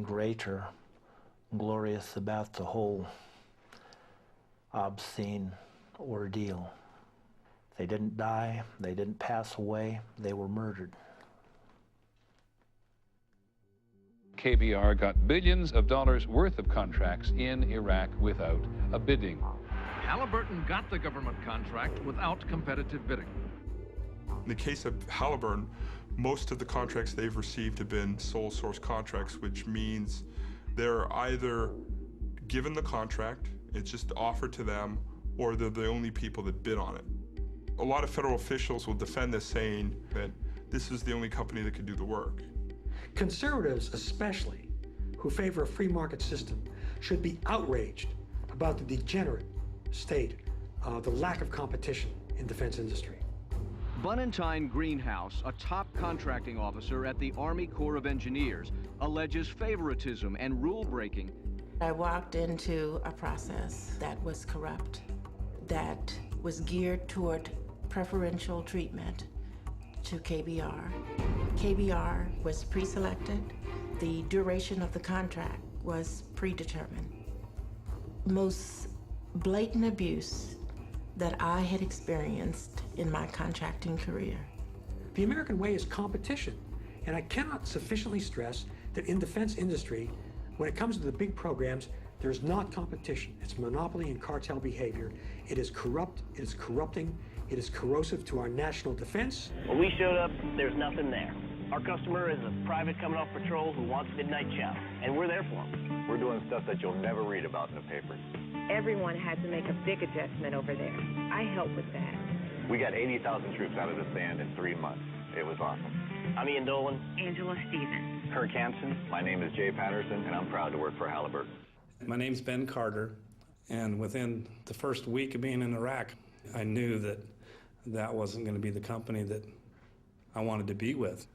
great or glorious about the whole obscene ordeal. They didn't die, they didn't pass away, they were murdered. KBR got billions of dollars worth of contracts in Iraq without a bidding. Halliburton got the government contract without competitive bidding. In the case of Halliburton, most of the contracts they've received have been sole source contracts, which means they're either given the contract, it's just offered to them, or they're the only people that bid on it. A lot of federal officials will defend this, saying that this is the only company that can do the work. Conservatives especially, who favor a free market system, should be outraged about the degenerate state of the lack of competition in defense industry. Bunentine Greenhouse, a top contracting officer at the Army Corps of Engineers, alleges favoritism and rule-breaking. I walked into a process that was corrupt, that was geared toward preferential treatment to KBR. KBR was pre-selected. The duration of the contract was predetermined. Most blatant abuse that I had experienced in my contracting career. The American way is competition, and I cannot sufficiently stress that in defense industry, when it comes to the big programs, there's not competition. It's monopoly and cartel behavior. It is corrupt, it is corrupting, it is corrosive to our national defense. When we showed up, there's nothing there. Our customer is a private coming off patrol who wants midnight chow, and we're there for him. We're doing stuff that you'll never read about in the papers. Everyone had to make a big adjustment over there. I helped with that. We got 80,000 troops out of the sand in 3 months. It was awesome. I'm Ian Dolan. Angela Stevens. Kirk Hansen. My name is Jay Patterson, and I'm proud to work for Halliburton. My name's Ben Carter, and within the first week of being in Iraq, I knew that that wasn't going to be the company that I wanted to be with.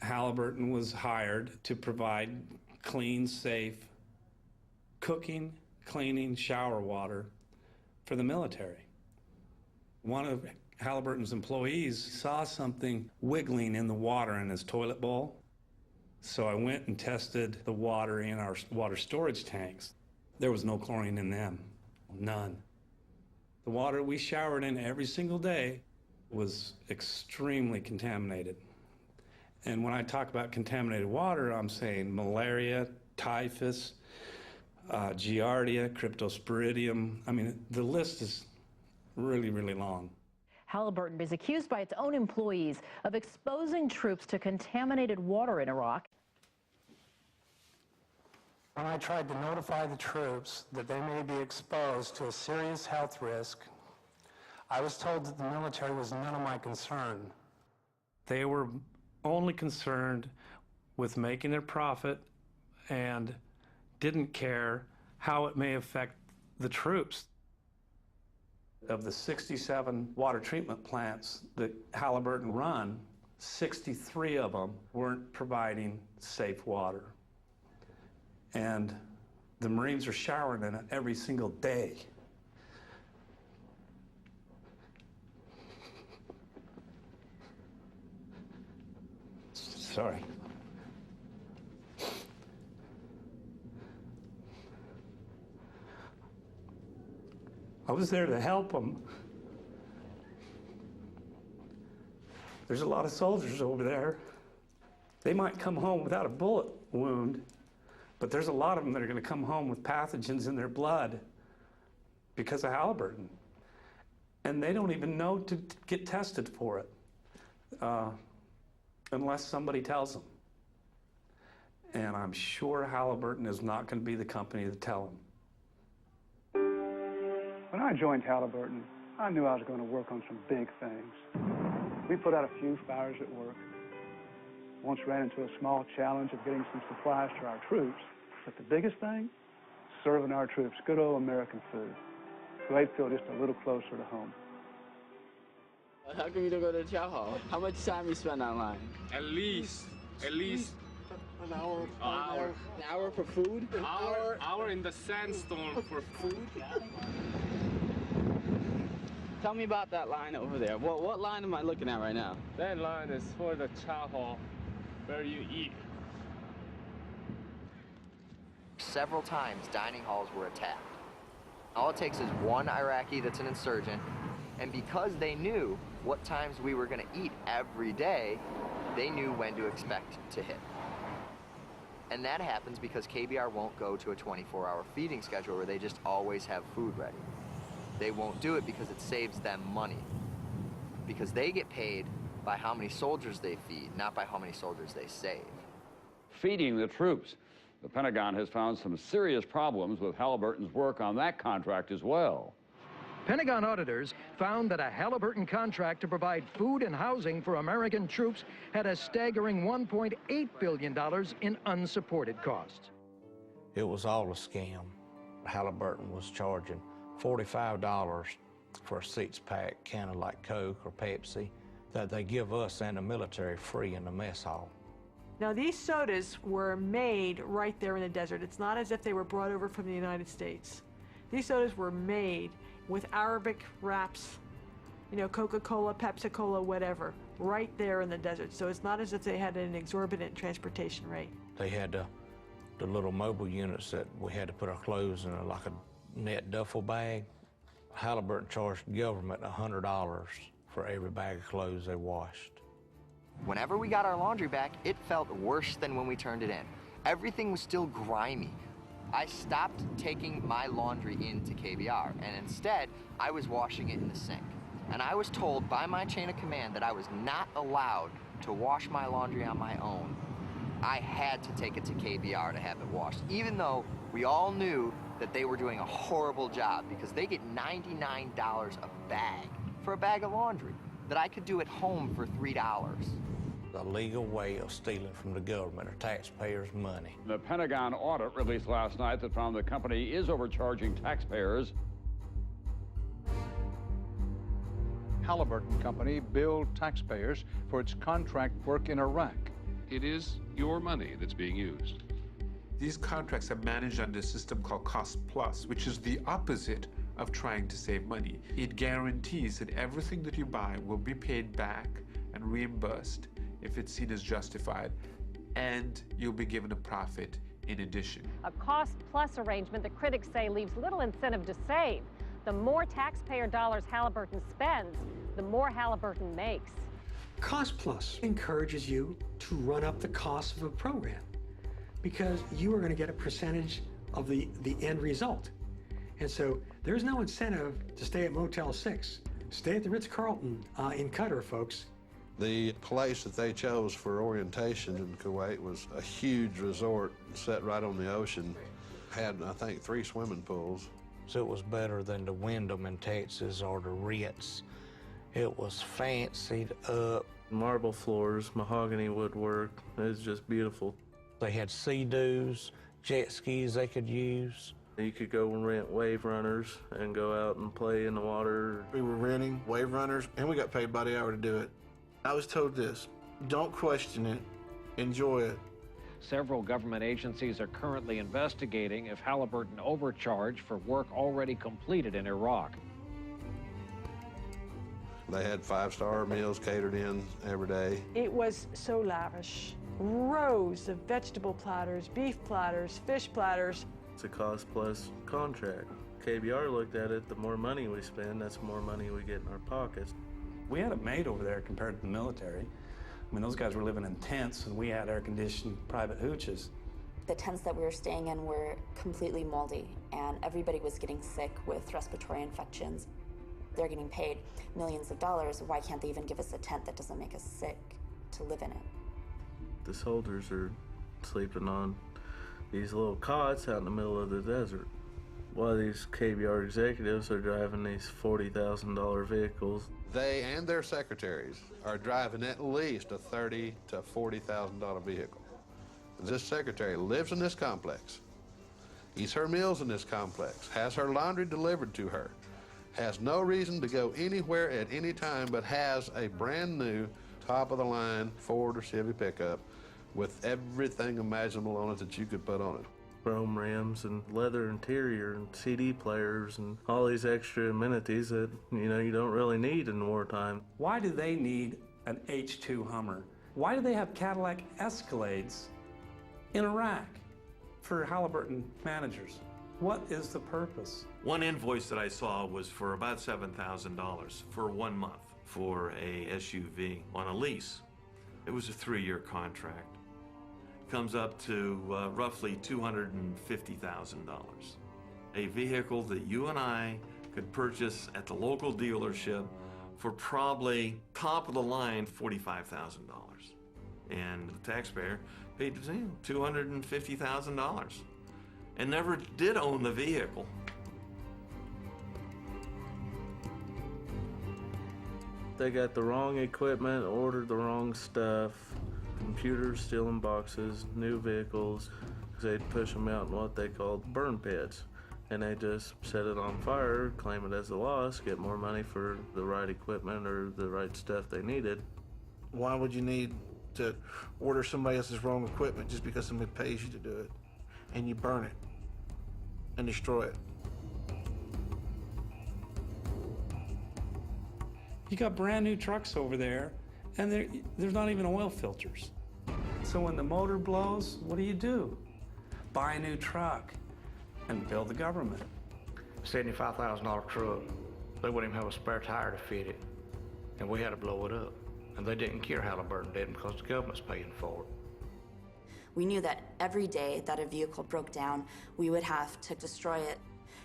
Halliburton was hired to provide clean, safe cooking, cleaning, shower water for the military. One of Halliburton's employees saw something wiggling in the water in his toilet bowl. So I went and tested the water in our water storage tanks. There was no chlorine in them, none. The water we showered in every single day was extremely contaminated. And when I talk about contaminated water, I'm saying malaria, typhus, giardia, cryptosporidium. I mean, the list is really, really long. Halliburton is accused by its own employees of exposing troops to contaminated water in Iraq. When I tried to notify the troops that they may be exposed to a serious health risk, I was told that the military was none of my concern. They were only concerned with making their profit and didn't care how it may affect the troops. Of the 67 water treatment plants that Halliburton run, 63 of them weren't providing safe water. And the Marines are showering in it every single day. Sorry. I was there to help them. There's a lot of soldiers over there. They might come home without a bullet wound, but there's a lot of them that are going to come home with pathogens in their blood because of Halliburton. And they don't even know to get tested for it unless somebody tells them. And I'm sure Halliburton is not going to be the company to tell them. When I joined Halliburton, I knew I was going to work on some big things. We put out a few fires at work. Once ran into a small challenge of getting some supplies to our troops. But the biggest thing, serving our troops good old American food. So they'd feel just a little closer to home. How come you don't go to the chow hall? How much time you spend online? At least an hour. An hour for food? Hour in the sandstorm for food. Tell me about that line over there. What line am I looking at right now? That line is for the chow hall, where you eat. Several times, dining halls were attacked. All it takes is one Iraqi that's an insurgent, and because they knew what times we were going to eat every day, they knew when to expect to hit. And that happens because KBR won't go to a 24-hour feeding schedule where they just always have food ready. They won't do it because it saves them money. Because they get paid by how many soldiers they feed, not by how many soldiers they save. Feeding the troops. The Pentagon has found some serious problems with Halliburton's work on that contract as well. Pentagon auditors found that a Halliburton contract to provide food and housing for American troops had a staggering $1.8 billion in unsupported costs. It was all a scam. Halliburton was charging $45 for a six-pack can of like Coke or Pepsi that they give us and the military free in the mess hall. Now, these sodas were made right there in the desert. It's not as if they were brought over from the United States. These sodas were made with Arabic wraps, you know, Coca-Cola, Pepsi-Cola, whatever, right there in the desert. So it's not as if they had an exorbitant transportation rate. They had the little mobile units that we had to put our clothes in, like a net duffel bag. Halliburton charged the government $100 for every bag of clothes they washed. Whenever we got our laundry back, it felt worse than when we turned it in. Everything was still grimy. I stopped taking my laundry into KBR, and instead, I was washing it in the sink. And I was told by my chain of command that I was not allowed to wash my laundry on my own. I had to take it to KBR to have it washed, even though we all knew that they were doing a horrible job because they get $99 a bag for a bag of laundry that I could do at home for $3. A legal way of stealing from the government or taxpayers' money. The Pentagon audit released last night that found the company is overcharging taxpayers. Halliburton Company billed taxpayers for its contract work in Iraq. It is your money that's being used. These contracts are managed under a system called Cost Plus, which is the opposite of trying to save money. It guarantees that everything that you buy will be paid back and reimbursed if it's seen as justified, and you'll be given a profit in addition. A cost-plus arrangement that critics say leaves little incentive to save. The more taxpayer dollars Halliburton spends, the more Halliburton makes. Cost plus encourages you to run up the cost of a program because you are going to get a percentage of the end result. And so there's no incentive to stay at Motel 6. Stay at the Ritz-Carlton in Qatar, folks. The place that they chose for orientation in Kuwait was a huge resort set right on the ocean. Had, I think, 3 swimming pools. So it was better than the Wyndham in Texas or the Ritz. It was fancied up. Marble floors, mahogany woodwork. It was just beautiful. They had sea-doos, jet skis they could use. You could go and rent wave runners and go out and play in the water. We were renting wave runners, and we got paid by the hour to do it. I was told this: don't question it, enjoy it. Several government agencies are currently investigating if Halliburton overcharged for work already completed in Iraq. They had 5-star meals catered in every day. It was so lavish. Rows of vegetable platters, beef platters, fish platters. It's a cost-plus contract. KBR looked at it, the more money we spend, that's more money we get in our pockets. We had it made over there compared to the military. I mean, those guys were living in tents, and we had air-conditioned private hooches. The tents that we were staying in were completely moldy, and everybody was getting sick with respiratory infections. They're getting paid millions of dollars. Why can't they even give us a tent that doesn't make us sick to live in it? The soldiers are sleeping on these little cots out in the middle of the desert, while these KBR executives are driving these $40,000 vehicles. They and their secretaries are driving at least a $30,000 to $40,000 vehicle. This secretary lives in this complex, eats her meals in this complex, has her laundry delivered to her, has no reason to go anywhere at any time, but has a brand new top-of-the-line Ford or Chevy pickup with everything imaginable on it that you could put on it. Chrome rims and leather interior and CD players and all these extra amenities that, you don't really need in wartime. Why do they need an H2 Hummer? Why do they have Cadillac Escalades in Iraq for Halliburton managers? What is the purpose? One invoice that I saw was for about $7,000 for 1 month for a SUV on a lease. It was a 3-year contract. Comes up to roughly $250,000. A vehicle that you and I could purchase at the local dealership for probably top of the line $45,000. And the taxpayer paid $250,000 and never did own the vehicle. They got the wrong equipment, ordered the wrong stuff. Computers still in boxes, new vehicles. They'd push them out in what they called burn pits. And they just set it on fire, claim it as a loss, get more money for the right equipment or the right stuff they needed. Why would you need to order somebody else's wrong equipment just because somebody pays you to do it? And you burn it and destroy it. You got brand new trucks over there, and there's not even oil filters. So when the motor blows, what do? Buy a new truck and bill the government. $75,000 truck. They wouldn't even have a spare tire to fit it. And we had to blow it up. And they didn't care Halliburton did because the government's paying for it. We knew that every day that a vehicle broke down, we would have to destroy it.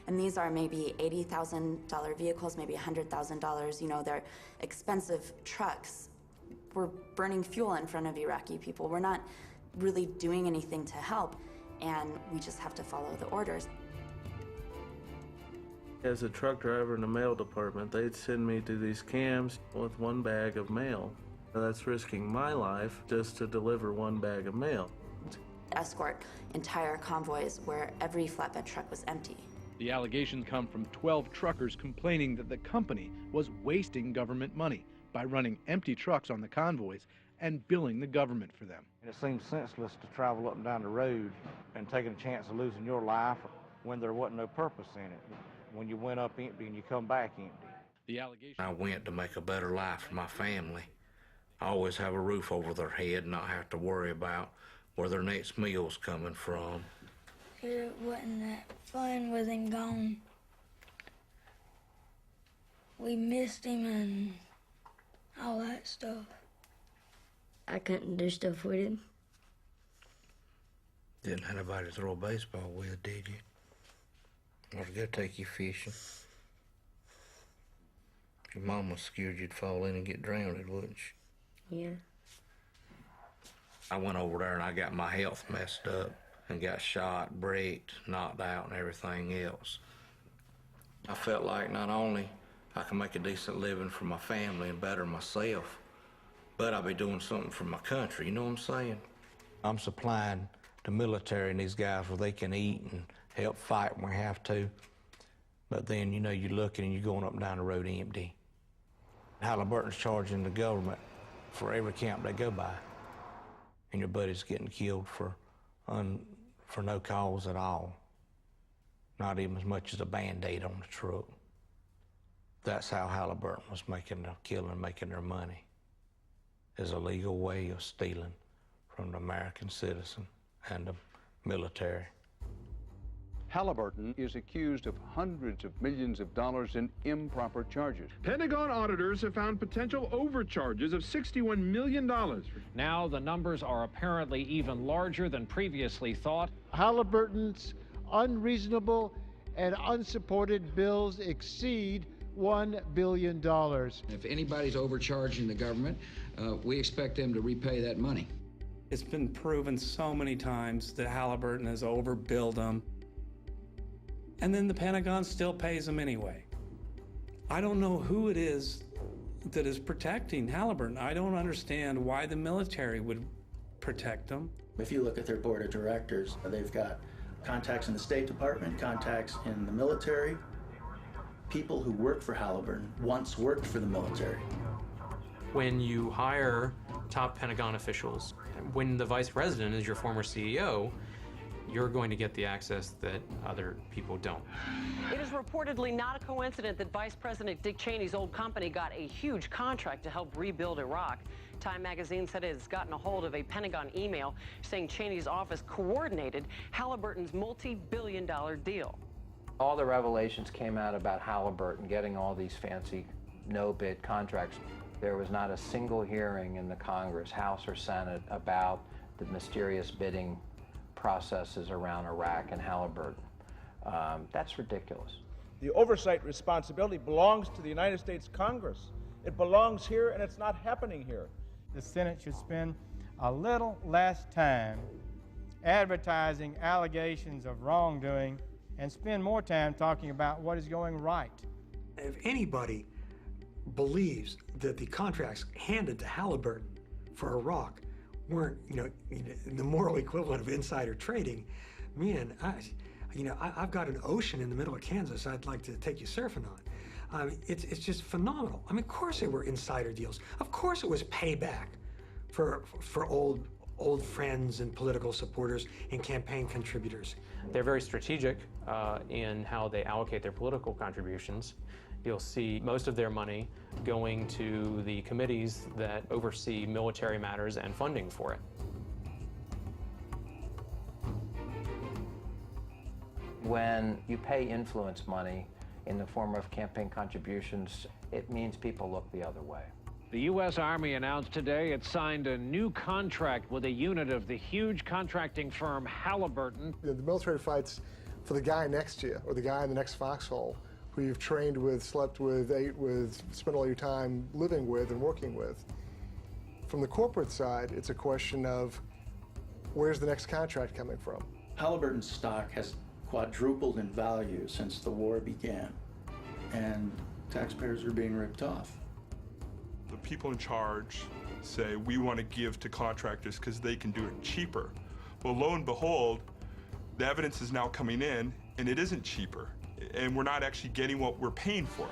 And these are maybe $80,000 vehicles, maybe $100,000. They're expensive trucks. We're burning fuel in front of Iraqi people. We're not really doing anything to help, and we just have to follow the orders. As a truck driver in the mail department, they'd send me to these camps with 1 bag of mail. That's risking my life just to deliver 1 bag of mail. Escort entire convoys where every flatbed truck was empty. The allegations come from 12 truckers complaining that the company was wasting government money by running empty trucks on the convoys and billing the government for them. It seems senseless to travel up and down the road and taking a chance of losing your life when there wasn't no purpose in it. when you went up empty and you come back empty. The allegation. I went to make a better life for my family. I always have a roof over their head and not have to worry about where their next meal's coming from. It wasn't that fun with him gone. We missed him and all that stuff. I couldn't do stuff with him. Didn't have anybody to throw a baseball with, did you? Or to go take you fishing. Your mama was scared you'd fall in and get drowned, wouldn't she? Yeah. I went over there and I got my health messed up and got shot, bricked, knocked out, and everything else. I felt like not only I can make a decent living for my family and better myself, but I'll be doing something for my country, you know what I'm saying? I'm supplying the military and these guys where they can eat and help fight when we have to. But then, you know, you're looking and you're going up and down the road empty. Halliburton's charging the government for every camp they go by. And your buddy's getting killed for no cause at all. Not even as much as a Band-Aid on the truck. That's how Halliburton was making their killing, making their money. Is a legal way of stealing from the American citizen and the military. Halliburton is accused of hundreds of millions of dollars in improper charges. Pentagon auditors have found potential overcharges of $61 million. Now the numbers are apparently even larger than previously thought. Halliburton's unreasonable and unsupported bills exceed $1 billion. If anybody's overcharging the government, we expect them to repay that money. It's been proven so many times that Halliburton has overbilled them. And then the Pentagon still pays them anyway. I don't know who it is that is protecting Halliburton. I don't understand why the military would protect them. If you look at their board of directors, they've got contacts in the State Department, contacts in the military. People who work for Halliburton once worked for the military. When you hire top Pentagon officials, when the vice president is your former CEO, you're going to get the access that other people don't. It is reportedly not a coincidence that Vice President Dick Cheney's old company got a huge contract to help rebuild Iraq. Time magazine said it has gotten a hold of a Pentagon email saying Cheney's office coordinated Halliburton's multi-billion-dollar deal. All the revelations came out about Halliburton getting all these fancy no-bid contracts. There was not a single hearing in the Congress, House or Senate, about the mysterious bidding processes around Iraq and Halliburton. That's ridiculous. The oversight responsibility belongs to the United States Congress. It belongs here, and it's not happening here. The Senate should spend a little less time advertising allegations of wrongdoing and spend more time talking about what is going right. If anybody believes that the contracts handed to Halliburton for Iraq weren't, the moral equivalent of insider trading, man, I've got an ocean in the middle of Kansas I'd like to take you surfing on. It's just phenomenal. I mean, of course there were insider deals. Of course it was payback for old friends and political supporters and campaign contributors. They're very strategic in how they allocate their political contributions. You'll see most of their money going to the committees that oversee military matters and funding for it. When you pay influence money in the form of campaign contributions, it means people look the other way. The U.S. Army announced today it signed a new contract with a unit of the huge contracting firm Halliburton. The military fights for the guy next to you or the guy in the next foxhole who you've trained with, slept with, ate with, spent all your time living with and working with. From the corporate side, it's a question of where's the next contract coming from? Halliburton's stock has quadrupled in value since the war began, and taxpayers are being ripped off. The people in charge say we want to give to contractors because they can do it cheaper. Well, lo and behold, the evidence is now coming in and it isn't cheaper, and we're not actually getting what we're paying for.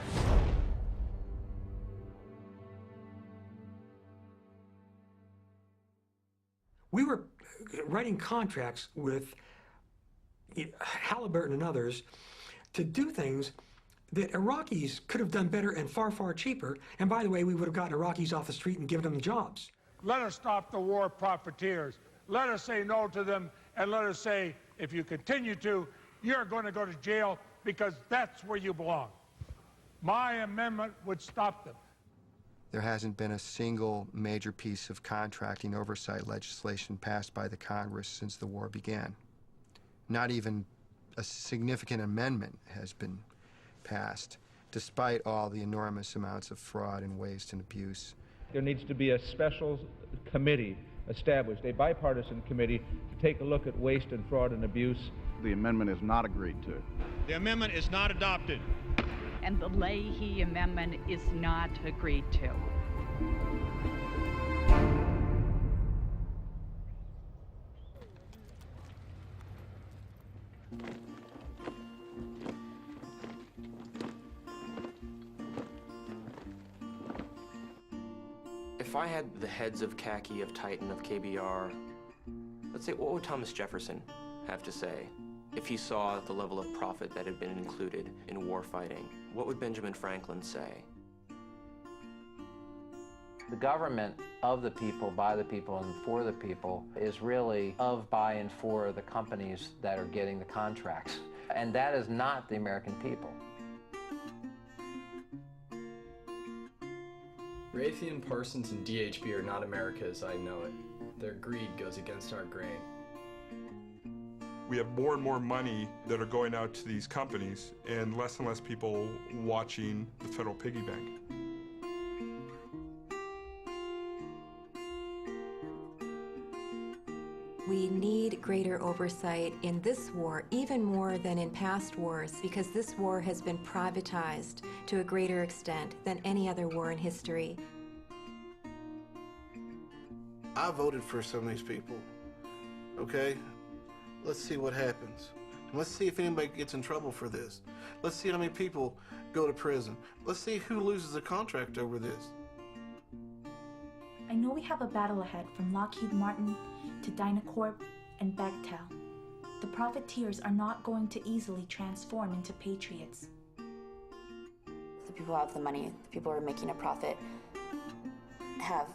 We were writing contracts with Halliburton and others to do things that Iraqis could have done better and far, far cheaper. And by the way, we would have gotten Iraqis off the street and given them jobs. Let us stop the war profiteers. Let us say no to them, and let us say, if you continue to, you're going to go to jail because that's where you belong. My amendment would stop them. There hasn't been a single major piece of contracting oversight legislation passed by the Congress since the war began. Not even a significant amendment has been passed, despite all the enormous amounts of fraud and waste and abuse. There needs to be a special committee established, a bipartisan committee, to take a look at waste and fraud and abuse. The amendment is not agreed to. The amendment is not adopted. And the Leahy amendment is not agreed to. If I had the heads of Khaki, of Titan, of KBR, let's say, what would Thomas Jefferson have to say if he saw the level of profit that had been included in war fighting? What would Benjamin Franklin say? The government of the people, by the people, and for the people is really of, by, and for the companies that are getting the contracts. And that is not the American people. Raytheon, Parsons, and DHB are not America as I know it. Their greed goes against our grain. We have more and more money that are going out to these companies and less people watching the federal piggy bank. We need greater oversight in this war, even more than in past wars, because this war has been privatized to a greater extent than any other war in history. I voted for some of these people, okay? Let's see what happens. Let's see if anybody gets in trouble for this. Let's see how many people go to prison. Let's see who loses a contract over this. I know we have a battle ahead from Lockheed Martin to Dynacorp and Bechtel. The profiteers are not going to easily transform into patriots. The people who have the money, the people who are making a profit, have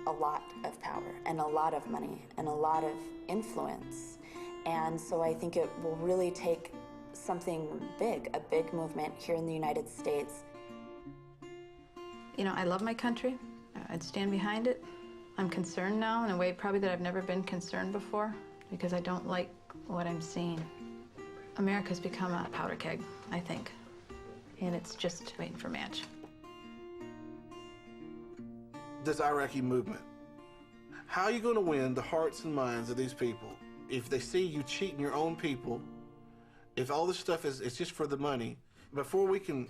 a lot of power and a lot of money and a lot of influence. And so I think it will really take something big, a big movement here in the United States. You know, I love my country. I'd stand behind it. I'm concerned now in a way probably that I've never been concerned before because I don't like what I'm seeing. America's become a powder keg, I think, and it's just waiting for match. This Iraqi movement, how are you going to win the hearts and minds of these people if they see you cheating your own people, if all this stuff is just for the money? Before we can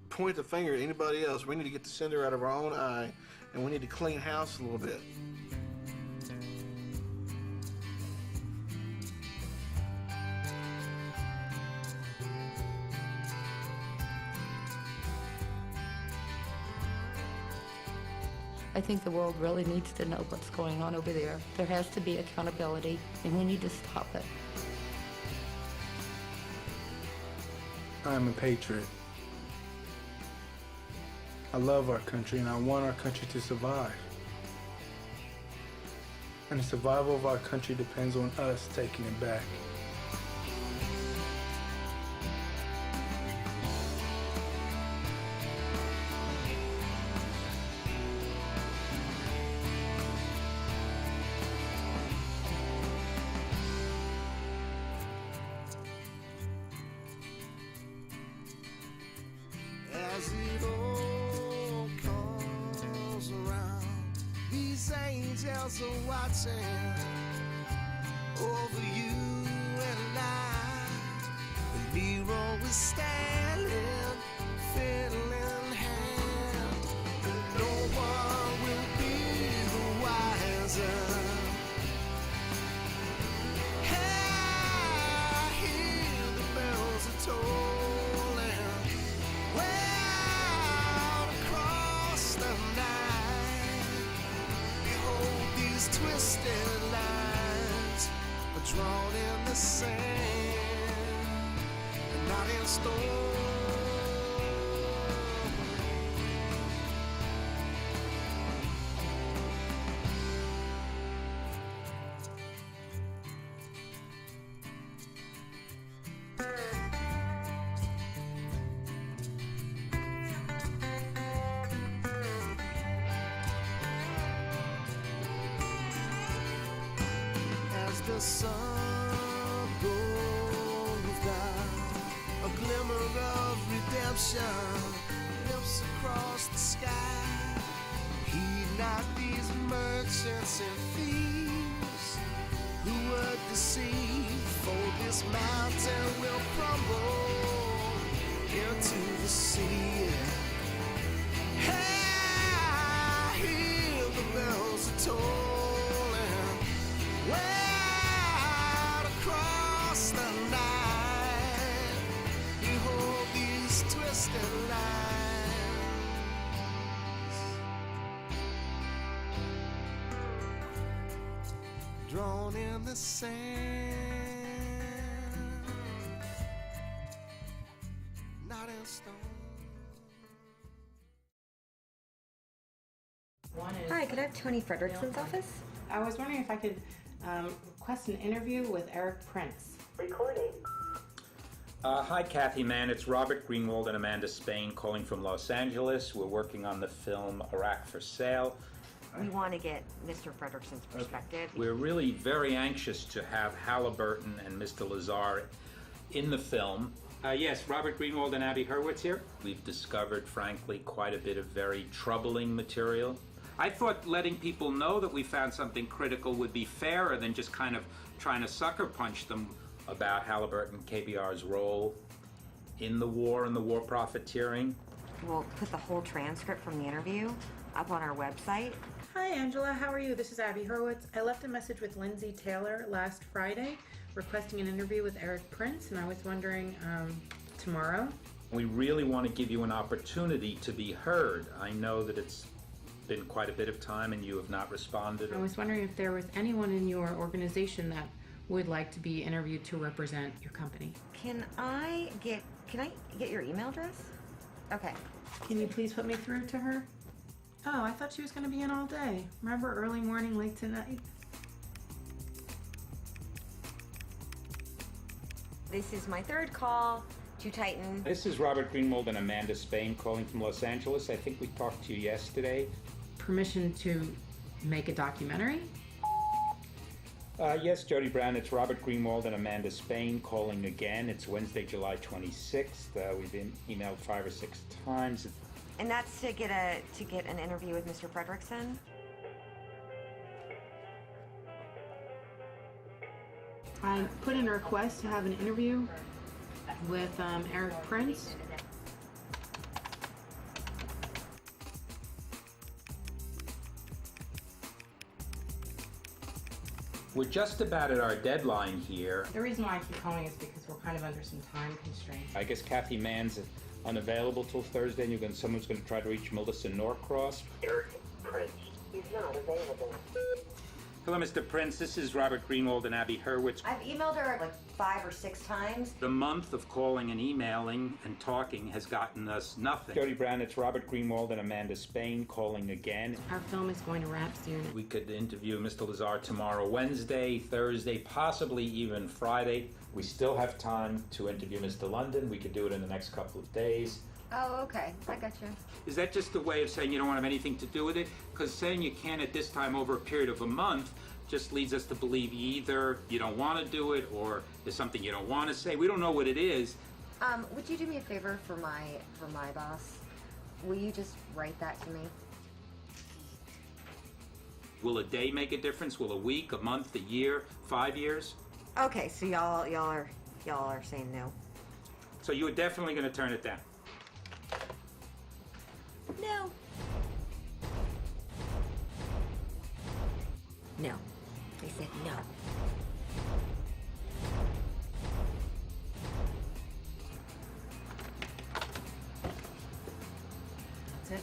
point the finger at anybody else, we need to get the cinder out of our own eye, and we need to clean house a little bit. I think the world really needs to know what's going on over there. There has to be accountability, and we need to stop it. I'm a patriot. I love our country, and I want our country to survive. And the survival of our country depends on us taking it back. As it all comes around, these angels are watching over you and I. The Nero is standing, fiddle in hand, but no one will be the wiser. I hear the bells are tolling well across the night. Behold, these twisted lines are drawn in the sand and not in stone. the sun goes down, a glimmer of redemption lifts across the sky. Heed not these merchants and thieves who would deceive, for this mountain will crumble into the sea. Hey, I hear the bells are tolling way out across the night. Behold these twisted lines, drawn in the sand, not in stone. Hi, could I have Tony Frederickson's office? I was wondering if I could request an interview with Eric Prince. Recording. Hi, Kathy Mann. It's Robert Greenwald and Amanda Spain calling from Los Angeles. We're working on the film Iraq for Sale. We want to get Mr. Frederickson's perspective. We're really very anxious to have Halliburton and Mr. Lazar in the film. Yes, Robert Greenwald and Abby Hurwitz here. We've discovered, frankly, quite a bit of very troubling material. I thought letting people know that we found something critical would be fairer than just kind of trying to sucker punch them about Halliburton KBR's role in the war and the war profiteering. We'll put the whole transcript from the interview up on our website. Hi, Angela. How are you? This is Abby Hurwitz. I left a message with Lindsay Taylor last Friday requesting an interview with Eric Prince, and I was wondering tomorrow. We really want to give you an opportunity to be heard. I know that it's been quite a bit of time and you have not responded. I was wondering if there was anyone in your organization that would like to be interviewed to represent your company. Can I get your email address? Okay. Can you please put me through to her? Oh, I thought she was going to be in all day. Remember, early morning, late to night? This is my third call to Titan. This is Robert Greenwald and Amanda Spain calling from Los Angeles. I think we talked to you yesterday. Permission to make a documentary? Yes, Jody Brown, it's Robert Greenwald and Amanda Spain calling again. It's Wednesday, July 26th. We've been emailed 5 or 6 times. And that's to get an interview with Mr. Frederickson? I put in a request to have an interview with Eric Prince. We're just about at our deadline here. The reason why I keep calling is because we're kind of under some time constraints. I guess Kathy Mann's unavailable till Thursday, and someone's going to try to reach Melissa Norcross. Eric Prince is not available. Hello, Mr. Prince. This is Robert Greenwald and Abby Hurwitz. I've emailed her like 5 or 6 times. The month of calling and emailing and talking has gotten us nothing. Jody Brown, it's Robert Greenwald and Amanda Spain calling again. Our film is going to wrap soon. We could interview Mr. Lazar tomorrow, Wednesday, Thursday, possibly even Friday. We still have time to interview Mr. London. We could do it in the next couple of days. Oh, okay. I got you. Is that just a way of saying you don't want to have anything to do with it? Because saying you can at this time over a period of a month just leads us to believe either you don't want to do it or there's something you don't want to say. We don't know what it is. Would you do me a favor for my boss? Will you just write that to me? Will a day make a difference? Will a week, a month, a year, 5 years? Okay, so y'all are saying no. So you were definitely going to turn it down? No. No. I said no. That's it.